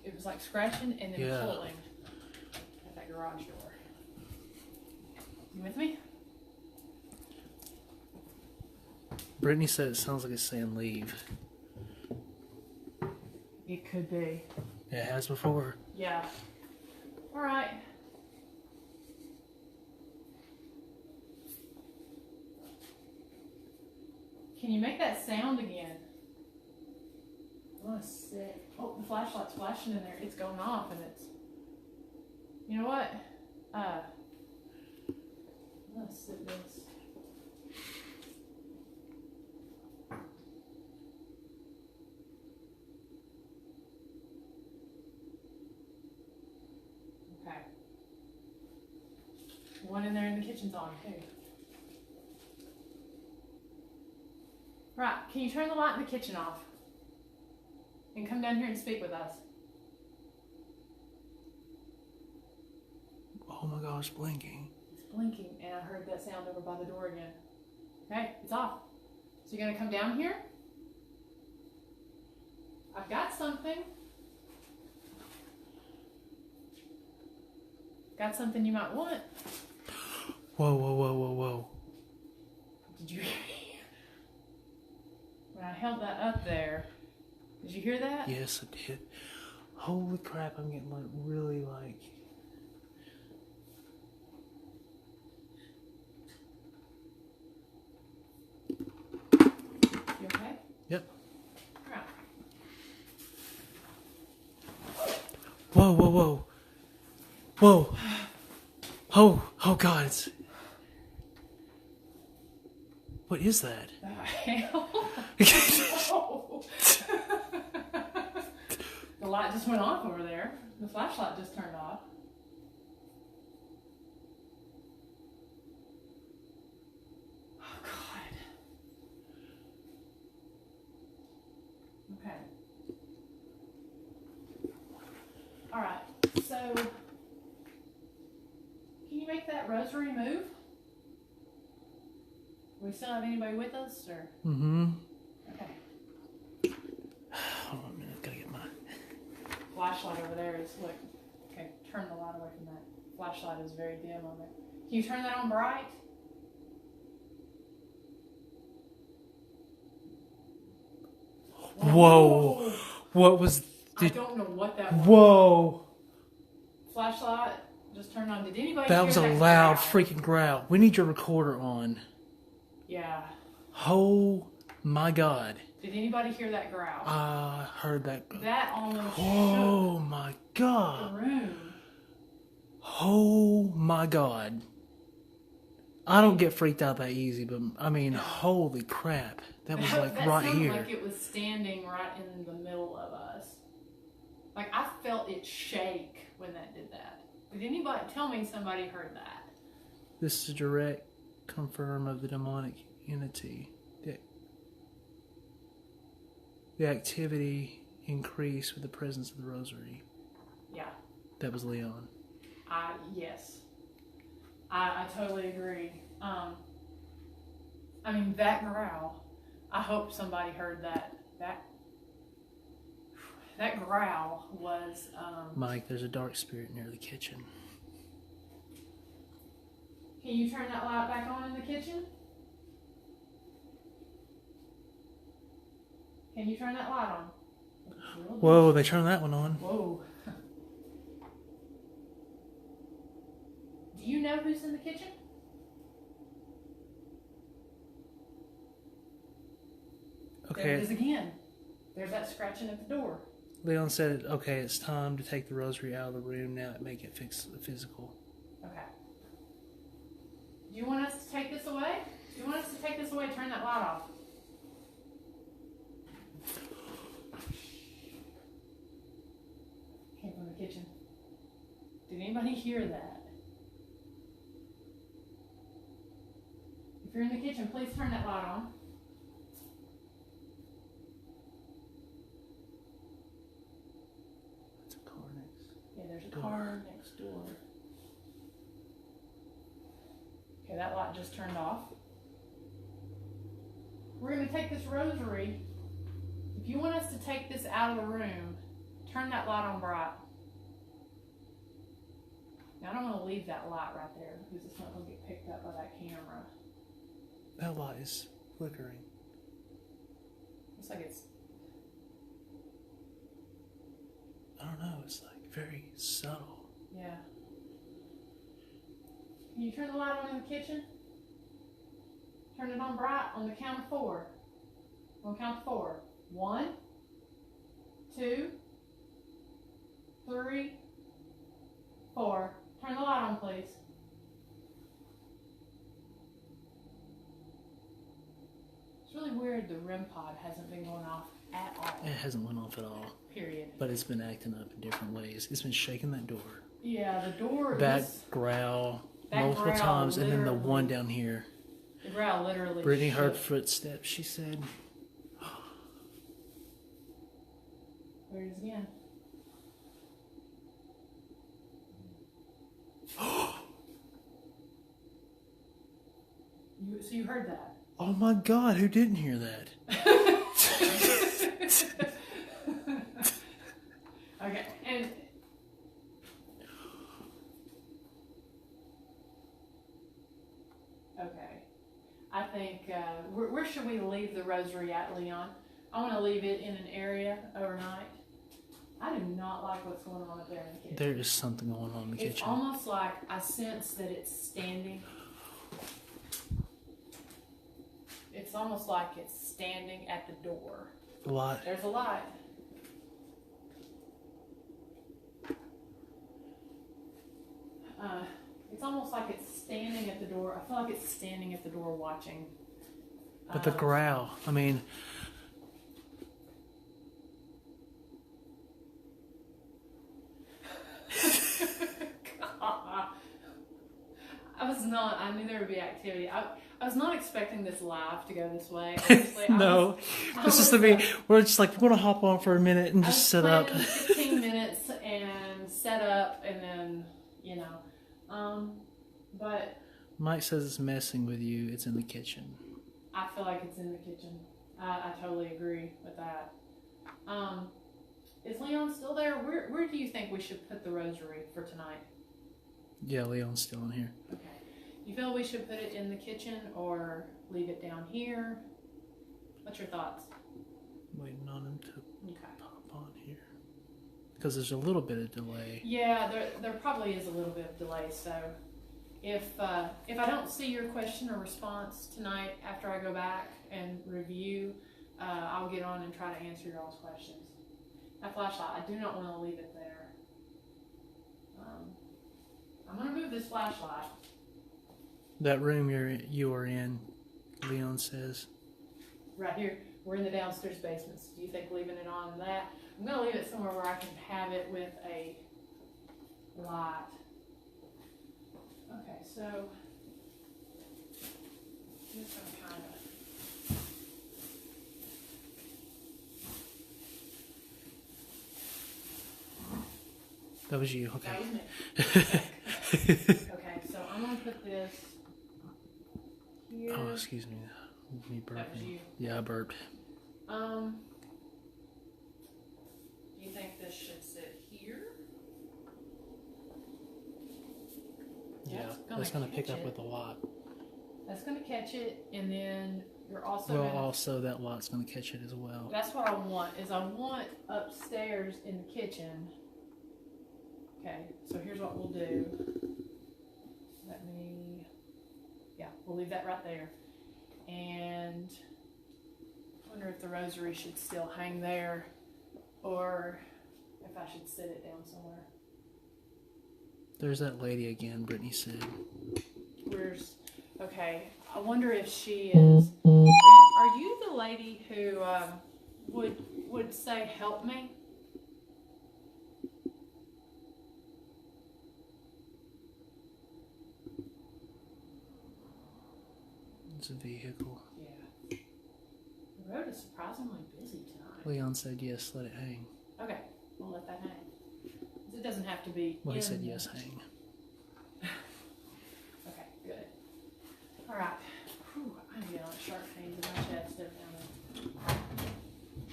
It was like scratching and then Yeah. pulling at that garage door. You with me? Brittany said it sounds like it's saying leave. It could be. Yeah, it has before. Yeah. Alright. Can you make that sound again? I'm sick. Oh, the flashlight's flashing in there. It's going off and it's... You know what? I'm gonna sit this. Okay. One in there in the kitchen's on too. Right. Can you turn the light in the kitchen off? And come down here and speak with us. Oh my gosh, blinking. It's blinking, and I heard that sound over by the door again. Okay, it's off. So you're gonna come down here? I've got something. Got something you might want. Whoa, whoa, whoa, whoa, whoa. Did you hear? When I held that up there, did you hear that? Yes, I did. Holy crap, I'm getting like really like... You okay? Yep. Alright. Whoa, whoa, whoa. Whoa. Oh God, it's... What is that? The hell? Oh. The light just went off over there. The flashlight just turned off. Oh God. Okay. All right. So, can you make that rosary move? We still have anybody with us, or? Mm-hmm. Okay. Hold on a minute, gotta get my... Flashlight over there is, look. Okay, turn the light away from that. Flashlight is very dim on there. Can you turn that on bright? Whoa. What was... I don't know what that was. Whoa. Flashlight just turned on. Did anybody That hear was a that loud growl? freaking growl. We need your recorder on. Yeah. Oh my God. Did anybody hear that growl? I heard that. That almost Oh my shook God. the room. Oh my God. I don't get freaked out that easy, but I mean, holy crap. That was like that right sounded here. like it was standing right in the middle of us. Like I felt it shake when that did that. Did anybody tell me somebody heard that? This is a direct confirm of the demonic entity. The activity increased with the presence of the rosary. Yeah. That was Leon. Yes. I totally agree. I mean, that growl, I hope somebody heard that. That growl was... Mike, there's a dark spirit near the kitchen. Can you turn that light back on in the kitchen? Can you turn that light on? Whoa, they turned that one on. Whoa. Do you know who's in the kitchen? Okay. There it is again. There's that scratching at the door. Leon said, okay, it's time to take the rosary out of the room now and make it physical. Okay. Do you want us to take this away? Do you want us to take this away? Turn that light off. Came from the kitchen. Did anybody hear that? If you're in the kitchen, please turn that light on. There's a car next. Yeah, there's a car next door. Okay, that light just turned off. We're going to take this rosary. If you want us to take this out of the room, turn that light on bright. Now, I don't want to leave that light right there because it's not going to get picked up by that camera. That light is flickering. Looks like it's... I don't know, it's like very subtle. Yeah. Can you turn the light on in the kitchen? Turn it on bright on the count of 4. On count of 4. 1, 2, 3, 4. Turn the light on, please. It's really weird the REM pod hasn't been going off at all. It hasn't went off at all. Period. But it's been acting up in different ways. It's been shaking that door. Yeah, the door That is... growl That multiple growl times, and then the literally- one down here. Is growl literally Brittany shook. heard footsteps, she said. There it is again. So you heard that? Oh my God, who didn't hear that? Okay, and okay, I think where should we leave the rosary at, Leon? I want to leave it in an area overnight. I do not like what's going on up there in the kitchen. There is something going on in the It's kitchen. almost like I sense that it's standing. It's almost like it's standing at the door. A lot. There's a light. It's almost like it's standing at the door. I feel like it's standing at the door watching. But the growl, I mean, I knew there would be activity. I was not expecting this live to go this way. Honestly. no. This is to be, we're just like, we're going to hop on for a minute and just set up. 15 minutes and set up and then, you know. But Mike says it's messing with you. It's in the kitchen. I feel like it's in the kitchen. I totally agree with that. Is Leon still there? Where do you think we should put the rosary for tonight? Yeah, Leon's still in here. Okay. You feel we should put it in the kitchen or leave it down here? What's your thoughts? Waiting on him to Okay. pop on here. Because there's a little bit of delay. Yeah, there probably is a little bit of delay. So if I don't see your question or response tonight after I go back and review, I'll get on and try to answer y'all's questions. That flashlight, I do not want to leave it there. I'm going to move this flashlight. That room you are in, Leon says. Right here. We're in the downstairs basements. Do you think leaving it on that? I'm going to leave it somewhere where I can have it with a light. Okay, so just going to kind of. That was you, okay. That was me. Okay, so I'm going to put this here. Oh, excuse me. Me That was burping. you. Yeah, I burped. Do you think this should sit here? Yeah, That's that's going to catch pick up it. with a lot. That's going to catch it, and then you're also Well, gonna, also that light's going to catch it as well. that's what I want, is I want upstairs in the kitchen. Okay, so here's what we'll do. We'll leave that right there. And I wonder if the rosary should still hang there, or if I should sit it down somewhere. There's that lady again, Brittany said. Okay, I wonder if she is, are you the lady who would say, help me? It's a vehicle. Yeah. The road is surprisingly busy tonight. Leon said yes, let it hang. Okay, we'll let that hang. It doesn't have to be. Well, he in said the- yes, hang. Okay, good. All right. Whew, I'm getting a sharp pain in my chest every now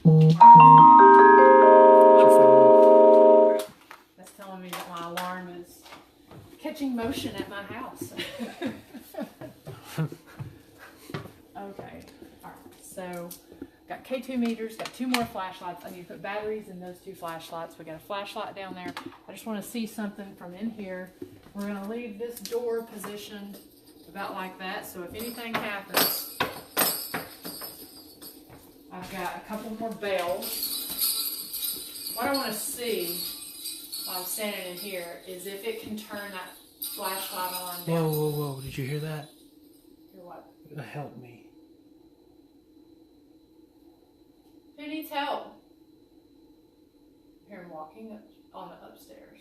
and then. That's telling me that my alarm is catching motion at my house. Okay. All right. So, got K2 meters, got 2 more flashlights. I need to put batteries in those 2 flashlights. We got a flashlight down there. I just want to see something from in here. We're going to leave this door positioned about like that. So if anything happens, I've got a couple more bells. What I want to see while I'm standing in here is if it can turn that flashlight on down. Whoa, whoa, whoa. Did you hear that? Hear what? Help me. Who needs help? I hear him walking up on the upstairs.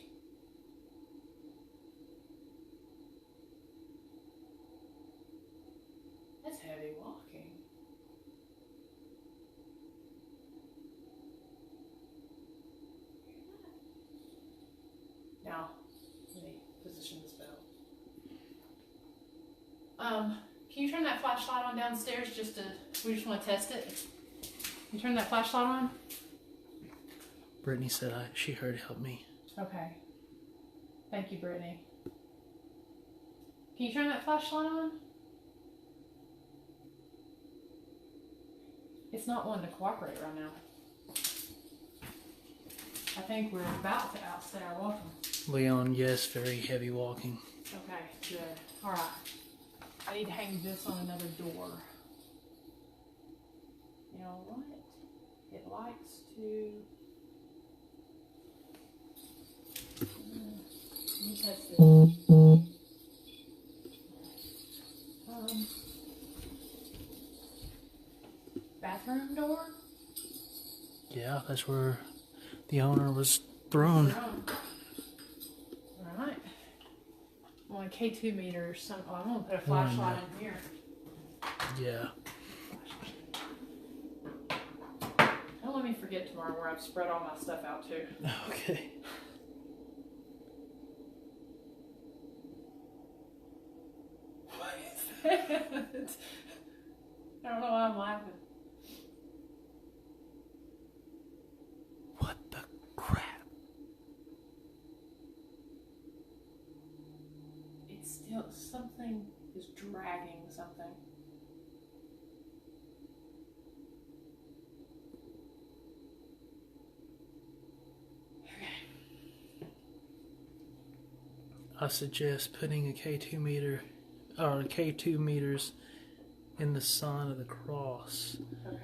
That's heavy walking. Now, let me position this bell. Can you turn that flashlight on downstairs we just want to test it? Can you turn that flashlight on? Brittany said she heard help me. Okay. Thank you, Brittany. Can you turn that flashlight on? It's not wanting to cooperate right now. I think we're about to outstay our welcome. Leon, yes, very heavy walking. Okay, good. All right. I need to hang this on another door. You know what? It likes to... Let me test this. Bathroom door? Yeah, that's where the owner was thrown. Alright. On a K2 meter or something. Oh, I'm going to put a flashlight in here. Yeah. Don't let me forget tomorrow where I've spread all my stuff out too. Okay. I don't know why I'm laughing. What the crap? It's still, something is dragging something. I suggest putting a K2 meter or K2 meters in the sign of the cross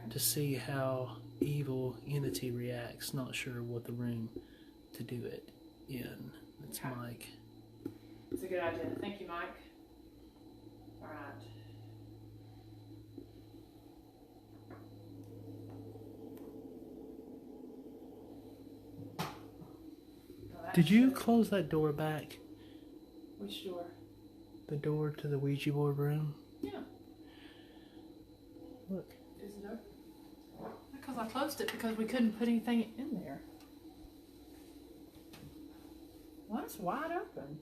to see how evil entity reacts. Not sure what the room to do it in. That's Mike. It's a good idea. Thank you, Mike. All right. Did you close that door back? Which door? The door to the Ouija board room? Yeah. Look. Is it open? Because I closed it because we couldn't put anything in there. Well, it's wide open.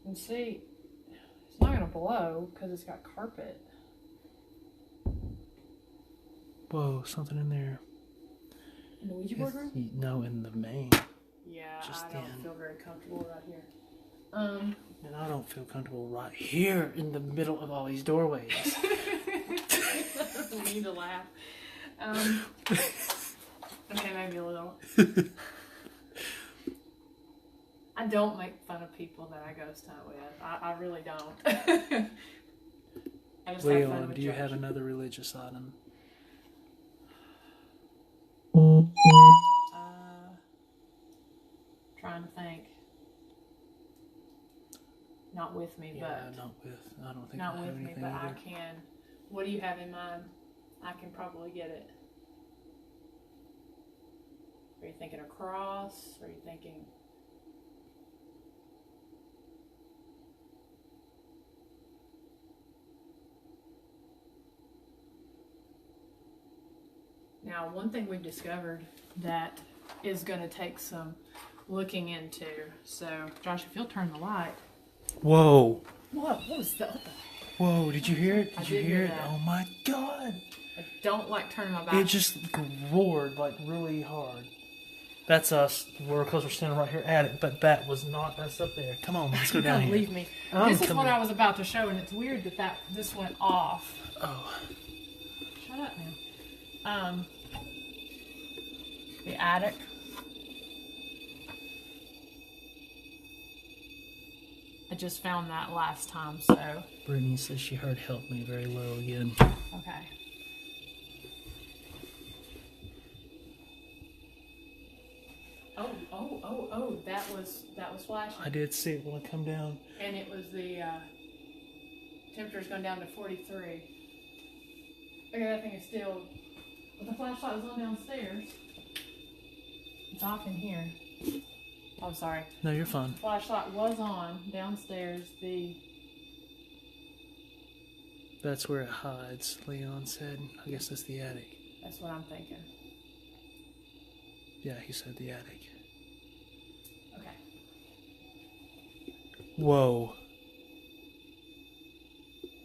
And see, it's not going to blow because it's got carpet. Whoa, something in there. In the Ouija board room? No, in the main. Yeah, Just I don't feel very comfortable right here. And I don't feel comfortable right here in the middle of all these doorways. We need to laugh. Okay, maybe a little. I don't make fun of people that I ghost hunt with. I really don't. I just have fun Leon, with do you Josh. have another religious item? Trying to think. Not with me, Yeah, but not with. I don't think not I have with me, anything but I either. can. What do you have in mind? I can probably get it. Are you thinking a cross? Are you thinking? Now, one thing we've discovered that is going to take some looking into. So, Josh, if you'll turn the light. Whoa! What was that? What the? Whoa! Did you hear it? I Did you did hear hear it? that. Oh my God! I don't like turning my back. It just roared like really hard. That's us. We're because we're standing right here at it, but that was not us up there. Come on, let's go down here. Leave me. I'm This is what coming. I was about to show, and it's weird that this went off. Oh, Shut up now. The attic. I just found that last time, so Brittany says she heard "help me" very low again. okay. Oh! That was flashing, I did see it when I come down. and it was the temperature's gone down to 43. Okay, that thing is still. But the flashlight was on downstairs. It's off in here. Oh, sorry. No, you're fine. Flashlight was on downstairs. That's where it hides, Leon said. I guess that's the attic. That's what I'm thinking. Yeah, he said the attic. Okay. Whoa.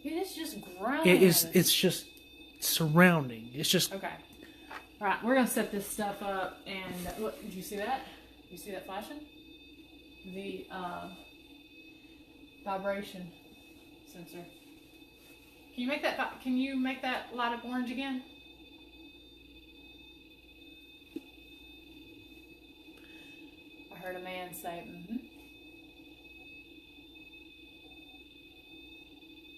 It is just growing. It's just surrounding. It's just... Okay. All right, we're going to set this stuff up, and look, did you see that? You see that flashing? The vibration sensor. Can you make that light up orange again? I heard a man say, mm-hmm.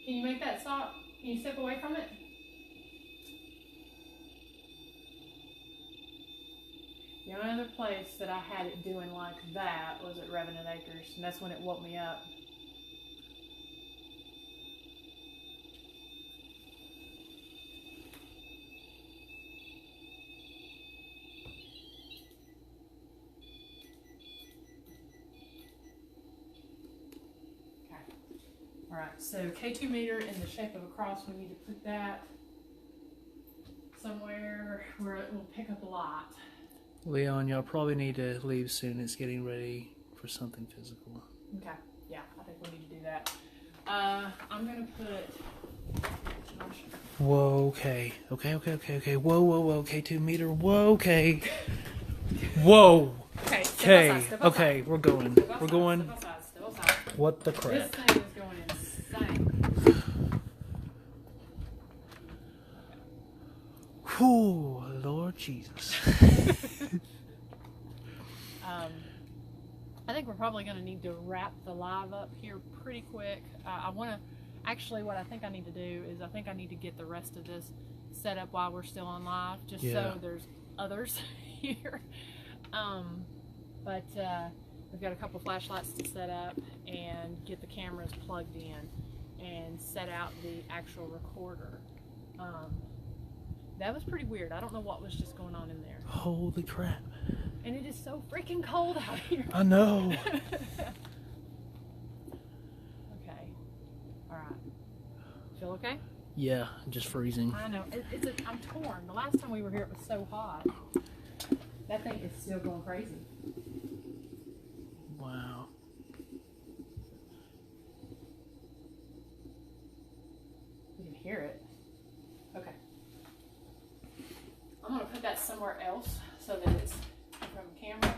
Can you make that stop? Can you step away from it? The only other place that I had it doing like that was at Revenant Acres, and that's when it woke me up. Okay. Alright, so K2 meter in the shape of a cross, we need to put that somewhere where it will pick up a light. Leon, y'all probably need to leave soon. It's getting ready for something physical. Okay, yeah, I think we need to do that. I'm gonna put... Whoa, okay. Okay. Whoa. K2 meter. Whoa, okay. Whoa. Okay, Okay. step outside. Okay, we're going. Step outside, We're going. Step outside. What the This crap? thing is going insane. Whew, Lord Jesus. I think we're probably going to need to wrap the live up here pretty quick. I want to, actually what I think I need to do is I think I need to get the rest of this set up while we're still on live, just Yeah. so there's others here. But we've got a couple flashlights to set up and get the cameras plugged in and set out the actual recorder. That was pretty weird. I don't know what was just going on in there. Holy crap. And it is so freaking cold out here. I know. Okay. Alright. Feel okay? Yeah, just freezing. I know. I'm torn. The last time we were here it was so hot. That thing is still going crazy. Wow. You can hear it. Okay. I'm going to put that somewhere else so that it's from camera.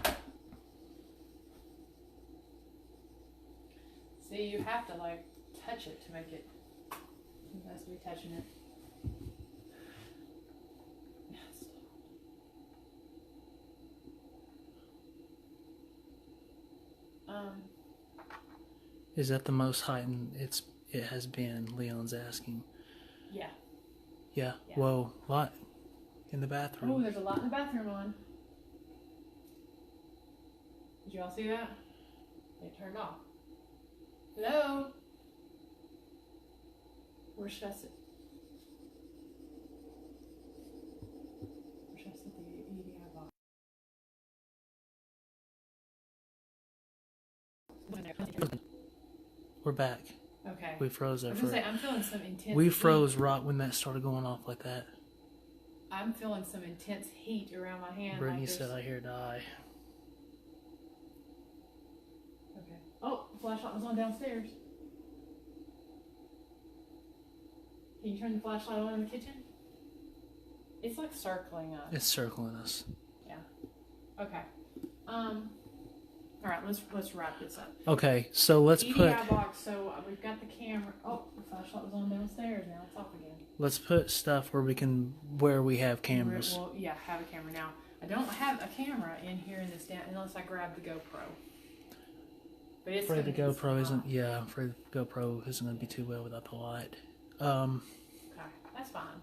See, you have to like touch it to make it. You has to be touching it. Yes. Is that the most heightened it has been? Leon's asking. Yeah. Yeah. Yeah. Whoa, lot in the Oh, bathroom. there's a lot in the bathroom on. Did you all see that? It turned off. Hello? Where should I sit? Where should I sit the EDI box? We're back. Okay. We froze I there was for. gonna say, I'm feeling some intense We heat. froze right when that started going off like that. I'm feeling some intense heat around my hand. Brittany like said, there's- "I hear die." Okay. Oh, the flashlight was on downstairs. Can you turn the flashlight on in the kitchen? It's like circling us. It's circling us. Okay. All right. Let's wrap this up. Okay, so let's EDI put box. So we've got the camera. Oh, the flashlight was on downstairs. Now it's off again. stuff where we have cameras. Well, yeah, have a camera now. I don't have a camera in here in this down unless I grab the GoPro. But it's Afraid the gonna get GoPro isn't. hot. Yeah, I'm afraid the GoPro isn't going to be too well without the light. Okay, that's fine.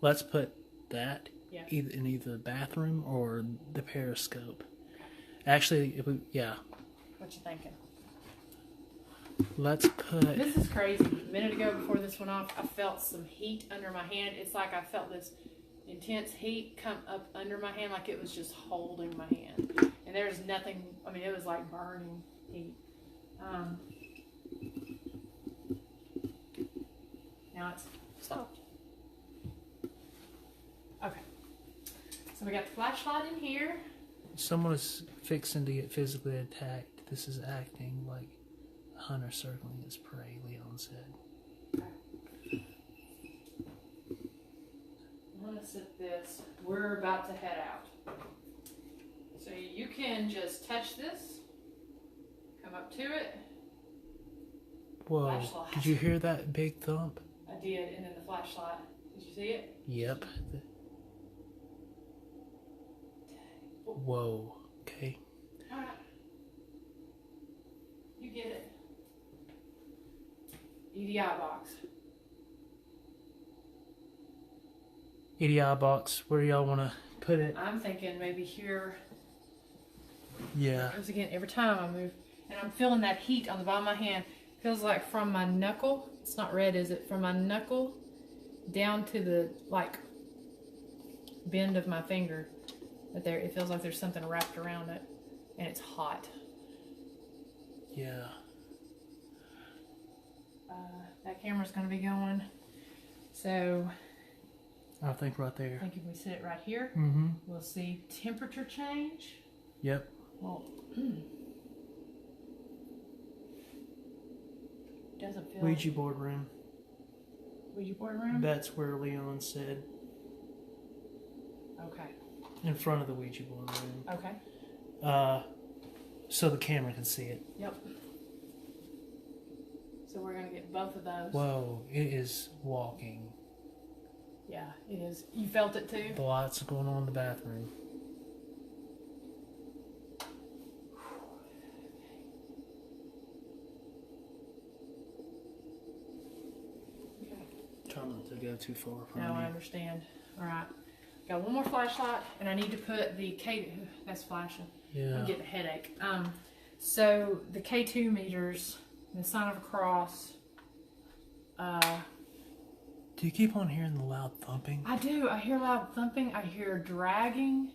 Let's put that Yeah. in either the bathroom or the periscope. Actually, What you thinking? let's put. This is crazy. A minute ago, before this went off, I felt some heat under my hand. It's like I felt this intense heat come up under my hand, like it was just holding my hand. And there's nothing, I mean, it was like burning heat. Now it's stopped. Okay. So we got the flashlight in here. Someone is fixing to get physically attacked. This is acting like a hunter circling his prey, Leon said. I'm going to set this. We're about to head out. So you can just touch this, come up to it. Whoa. Flashlight. Did you hear that big thump? I did, and then the flashlight. Did you see it? Yep. Whoa. Okay. Alright. You get it. EDI box. EDI box, where do y'all want to put it? I'm thinking maybe here. Yeah. Because again, every time I move, and I'm feeling that heat on the bottom of my hand. Feels like from my knuckle, it's not red, is it? From my knuckle down to the, like, bend of my finger. But there, it feels like there's something wrapped around it. And it's hot. Yeah. That camera's going to be going. So, I think right I there. think if we sit it right here, Mm-hmm. we'll see temperature change. Yep. Well, doesn't feel Ouija board room. Ouija board room? That's where Leon said. Okay. In front of the Ouija board room. Okay. So the camera can see it. Yep. So we're going to get both of those. Whoa, it is walking. Yeah, it is. You felt it too? The lights are going on in the bathroom. Try not to go too far from No, I you. understand. All right. Got one more flashlight, and I need to put the K. That's flashing. Yeah. I'm getting a headache. So the K2 meters, the sign of a cross. Do you keep on hearing the loud thumping? I do. I hear loud thumping. I hear dragging.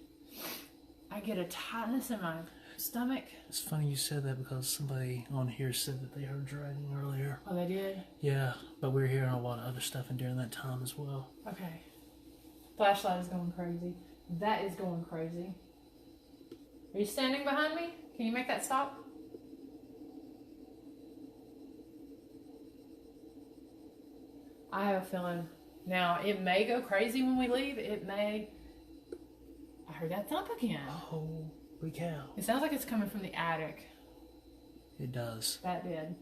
I get a tightness in my stomach. It's funny you said that because somebody on here said that they heard dragging earlier. Oh, they did? Yeah, but we were hearing a lot of other stuff during that time as well. Okay. Flashlight is going crazy. That is going crazy. Are you standing behind me? Can you make that stop? I have a feeling. Now, it may go crazy when we leave. It may. I heard that thump again. Holy cow. It sounds like it's coming from the attic. It does. That did.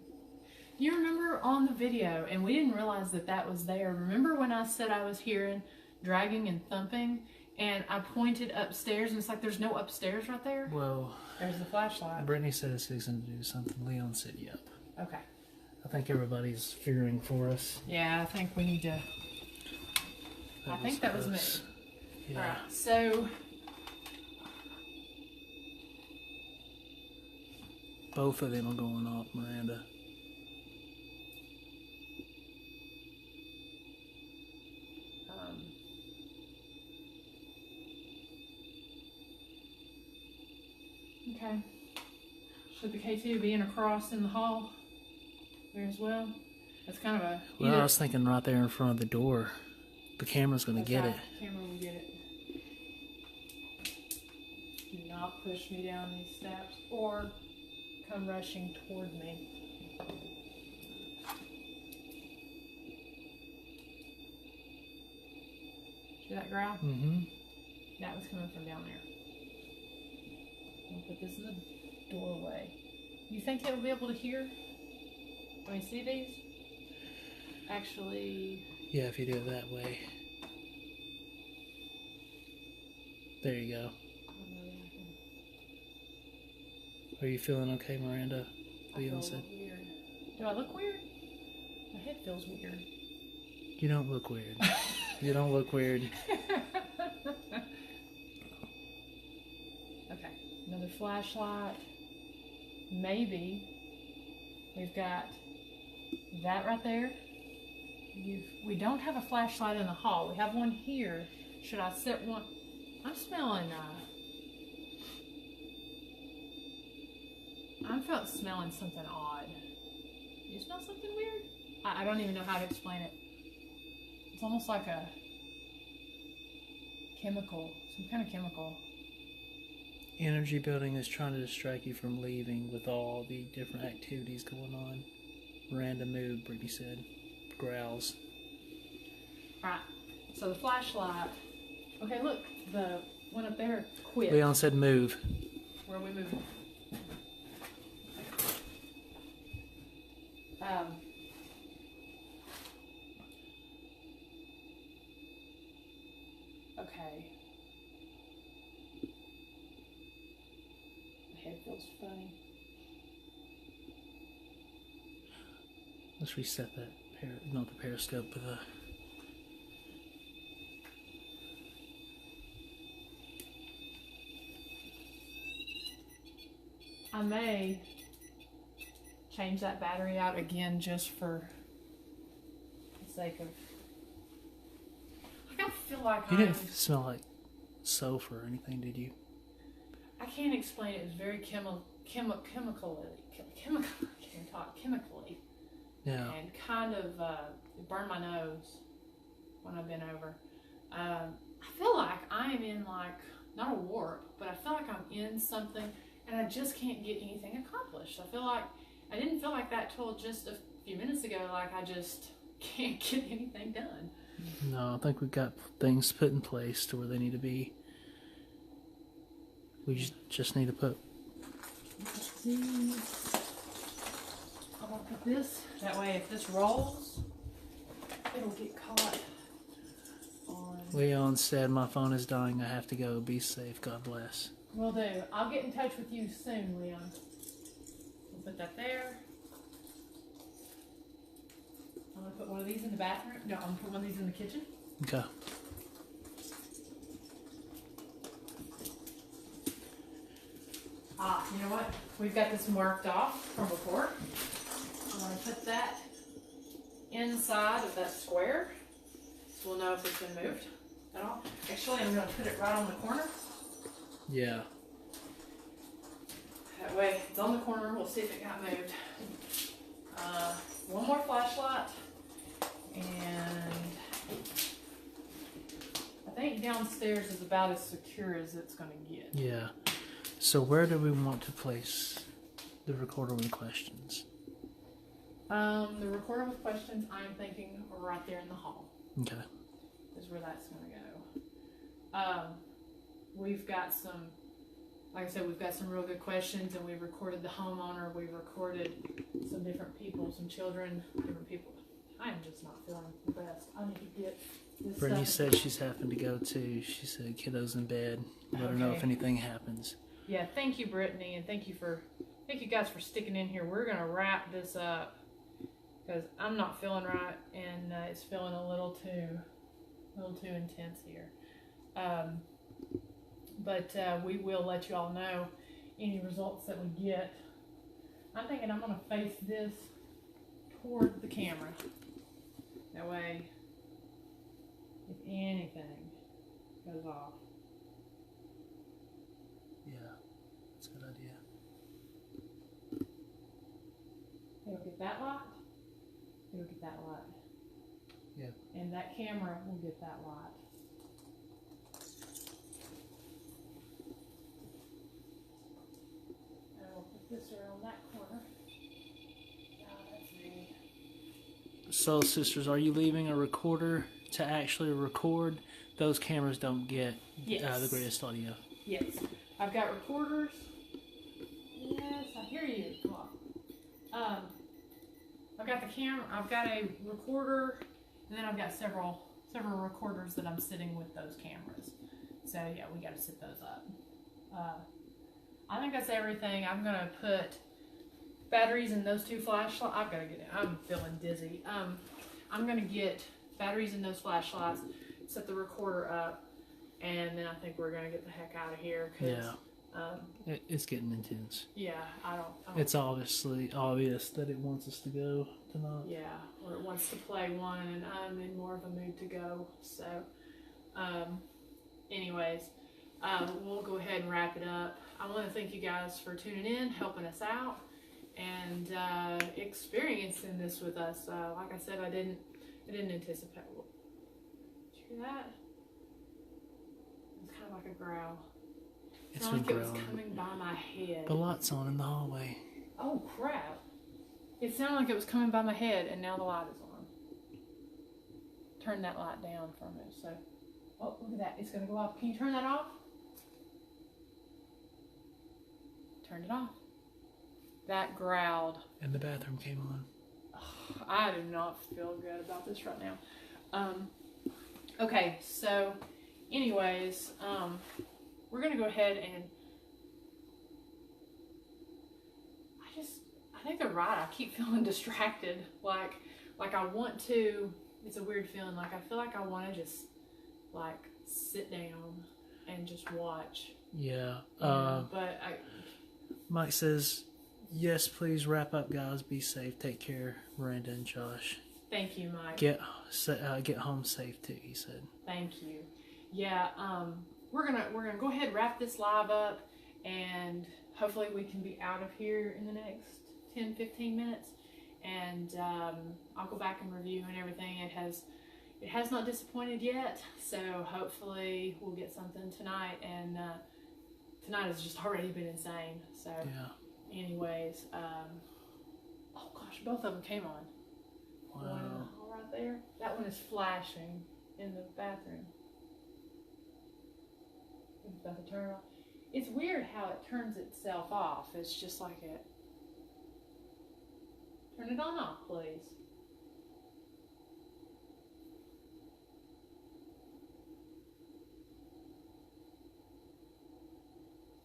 You remember on the video, and we didn't realize that that was there. Remember when I said I was hearing dragging and thumping, and I pointed upstairs, and it's like there's no upstairs right there? Well, There's the flashlight. Brittany said it's fixing to do something. Leon said yep. Okay. I think everybody's figuring for us. Yeah, I think we need to. I think that was me. close. Yeah. All right. So Both of them are going off, Miranda. okay. Should the K2 be in a cross in the hall there as well? That's kind of a. Well, I was thinking right there in front of the door. The camera's going to get it. Camera will get it. Do not push me down these steps or come rushing toward me. See that growl? Mm-hmm. That was coming from down there. I'll put this in the doorway. You think they'll be able to hear? Can we see these? Actually, Yeah, if you do it that way. There you go. Are you feeling okay, Miranda? I feel Leon a said. little weird. Do I look weird? My head feels weird. You don't look weird. You don't look weird. Okay, another flashlight. Maybe we've got that right there. We don't have a flashlight in the hall. We have one here. Should I set one? I'm smelling I felt smelling something odd. You smell something weird? I don't even know how to explain it. It's almost like a chemical, some kind of chemical. Energy building is trying to distract you from leaving with all the different activities going on. Random move, Brittany said. Growls. Alright, so the flashlight. Okay, look, the one up there quit. Leon said move. Where are we moving? Okay. My head feels funny. Let's reset that. Not the periscope, but the. I may change that battery out again just for the sake of. Like, I feel like You didn't smell like soap or anything, did you? I can't explain it. It's very chemically. I can't talk. Chemically. Yeah. And kind of it burned my nose when I've been over. I feel like I am in like not a warp, but I feel like I'm in something, and I just can't get anything accomplished. I feel like I didn't feel like that till just a few minutes ago. Like I just can't get anything done. No, I think we've got things put in place to where they need to be. We just need to put. Let's see. I'll put this. That way, if this rolls, it'll get caught on. Leon said, "My phone is dying. I have to go. Be safe. God bless." Will do. I'll get in touch with you soon, Leon. We'll put that there. I'm gonna put one of these in the bathroom. No, I'm gonna put one of these in the kitchen. Okay. You know what? We've got this marked off from before. I'm gonna put that inside of that square, so we'll know if it's been moved at all. Actually, I'm gonna put it right on the corner. Yeah. That way, it's on the corner. We'll see if it got moved. One more flashlight, and I think downstairs is about as secure as it's going to get. Yeah. So where do we want to place the recorder with questions? The recorder with questions, I'm thinking right there in the hall. Okay. Is where that's going to go. We've got some, like I said, we've got some real good questions, and we recorded the homeowner. We recorded some different people, some children, different people. I am just not feeling the best. I need to get this Brittany stuff. said she's having to go too. She said kiddo's in bed. Let her know if Okay. anything happens. Yeah, thank you, Brittany, and thank you guys for sticking in here. We're gonna wrap this up because I'm not feeling right, and it's feeling a little too intense here. But we will let you all know any results that we get. I'm thinking I'm gonna face this toward the camera. That way, if anything goes off. Yeah, that's a good idea. It'll get that light. It'll get that light. Yeah. And that camera will get that light. And we'll put this around that corner. That's me. So, sisters, are you leaving a recorder to actually record? Those cameras don't get Yes. the greatest audio. Yes. I've got recorders. Yes, I hear you. Come on. I've got the camera. I've got a recorder, and then I've got several recorders that I'm sitting with those cameras. So yeah, we got to set those up. I think that's everything. I'm gonna put batteries in those two flashlights. I've got to get it. I'm feeling dizzy. I'm gonna get batteries in those flashlights, set the recorder up, and then I think we're gonna get the heck out of here. Yeah. It's getting intense. Yeah, I don't. It's obviously obvious that it wants us to go tonight. Yeah, or it wants to play one, and I'm in more of a mood to go. So, anyways, we'll go ahead and wrap it up. I want to thank you guys for tuning in, helping us out, and experiencing this with us. Like I said, I didn't anticipate. Did you hear that? It's kind of like a growl. It's Sounded been like it was growling. coming by my head. The light's on in the hallway. Oh crap! It sounded like it was coming by my head, and now the light is on. Turn that light down for a minute. So, oh, look at that! It's gonna go off. Can you turn that off? Turned it off. That growled. And the bathroom came on. I do not feel good about this right now. Okay, so anyways, we're gonna go ahead and I think they're right. I keep feeling distracted. Like I want to, it's a weird feeling. Like I feel like I want to just like sit down and just watch. Yeah. But Mike says, yes, please wrap up, guys. Be safe. Take care, Miranda and Josh. Thank you, Mike. Get home safe too, he said. Thank you. Yeah, we're gonna go ahead and wrap this live up, and hopefully we can be out of here in the next 10-15 minutes, and I'll go back and review and everything. It has not disappointed yet, so hopefully we'll get something tonight, and tonight has just already been insane. So yeah. Anyways, oh gosh, both of them came on. Wow. One right there. That one is flashing in the bathroom. It's about to turn off. It's weird how it turns itself off. It's just like it. Turn it on off, please.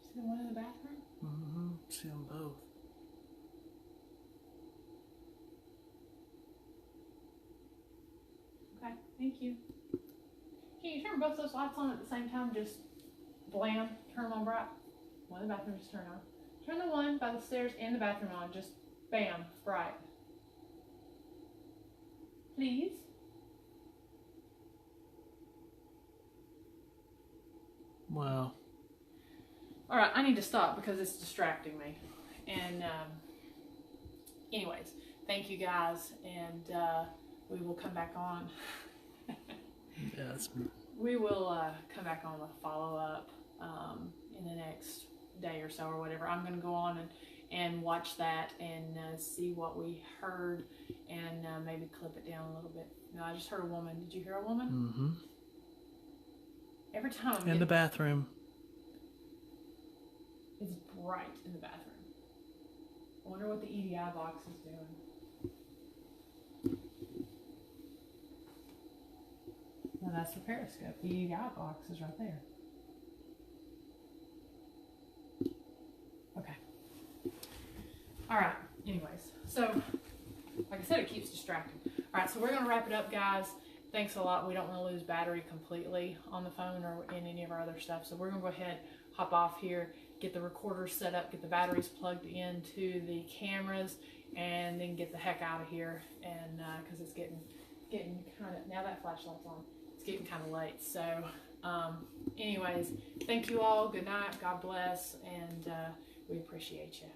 See the one in the bathroom? Mm-hmm. See them both. Okay, thank you. Can you turn both those lights on at the same time? Just blam, turn them on bright. One in the bathroom, just turn on. Turn the one by the stairs and the bathroom on. Just bam, bright. Please. Wow. All right, I need to stop because it's distracting me. And anyways, thank you guys, and we will come back on. Yeah, We will come back on with a follow-up in the next day or so or whatever. I'm going to go on and watch that and see what we heard, and maybe clip it down a little bit. No, I just heard a woman. Did you hear a woman? Mm-hmm. Every time In the bathroom. It's bright in the bathroom. I wonder what the EDI box is doing. No, that's the periscope. The EDI box is right there. Okay. All right. Anyways, so like I said, it keeps distracting. All right, so we're gonna wrap it up, guys. Thanks a lot. We don't want to lose battery completely on the phone or in any of our other stuff. So we're gonna go ahead, hop off here, get the recorders set up, get the batteries plugged into the cameras, and then get the heck out of here. And because it's getting kind of, now that flashlight's on, it's getting kind of late. So anyways, thank you all. Good night. God bless, and we appreciate you.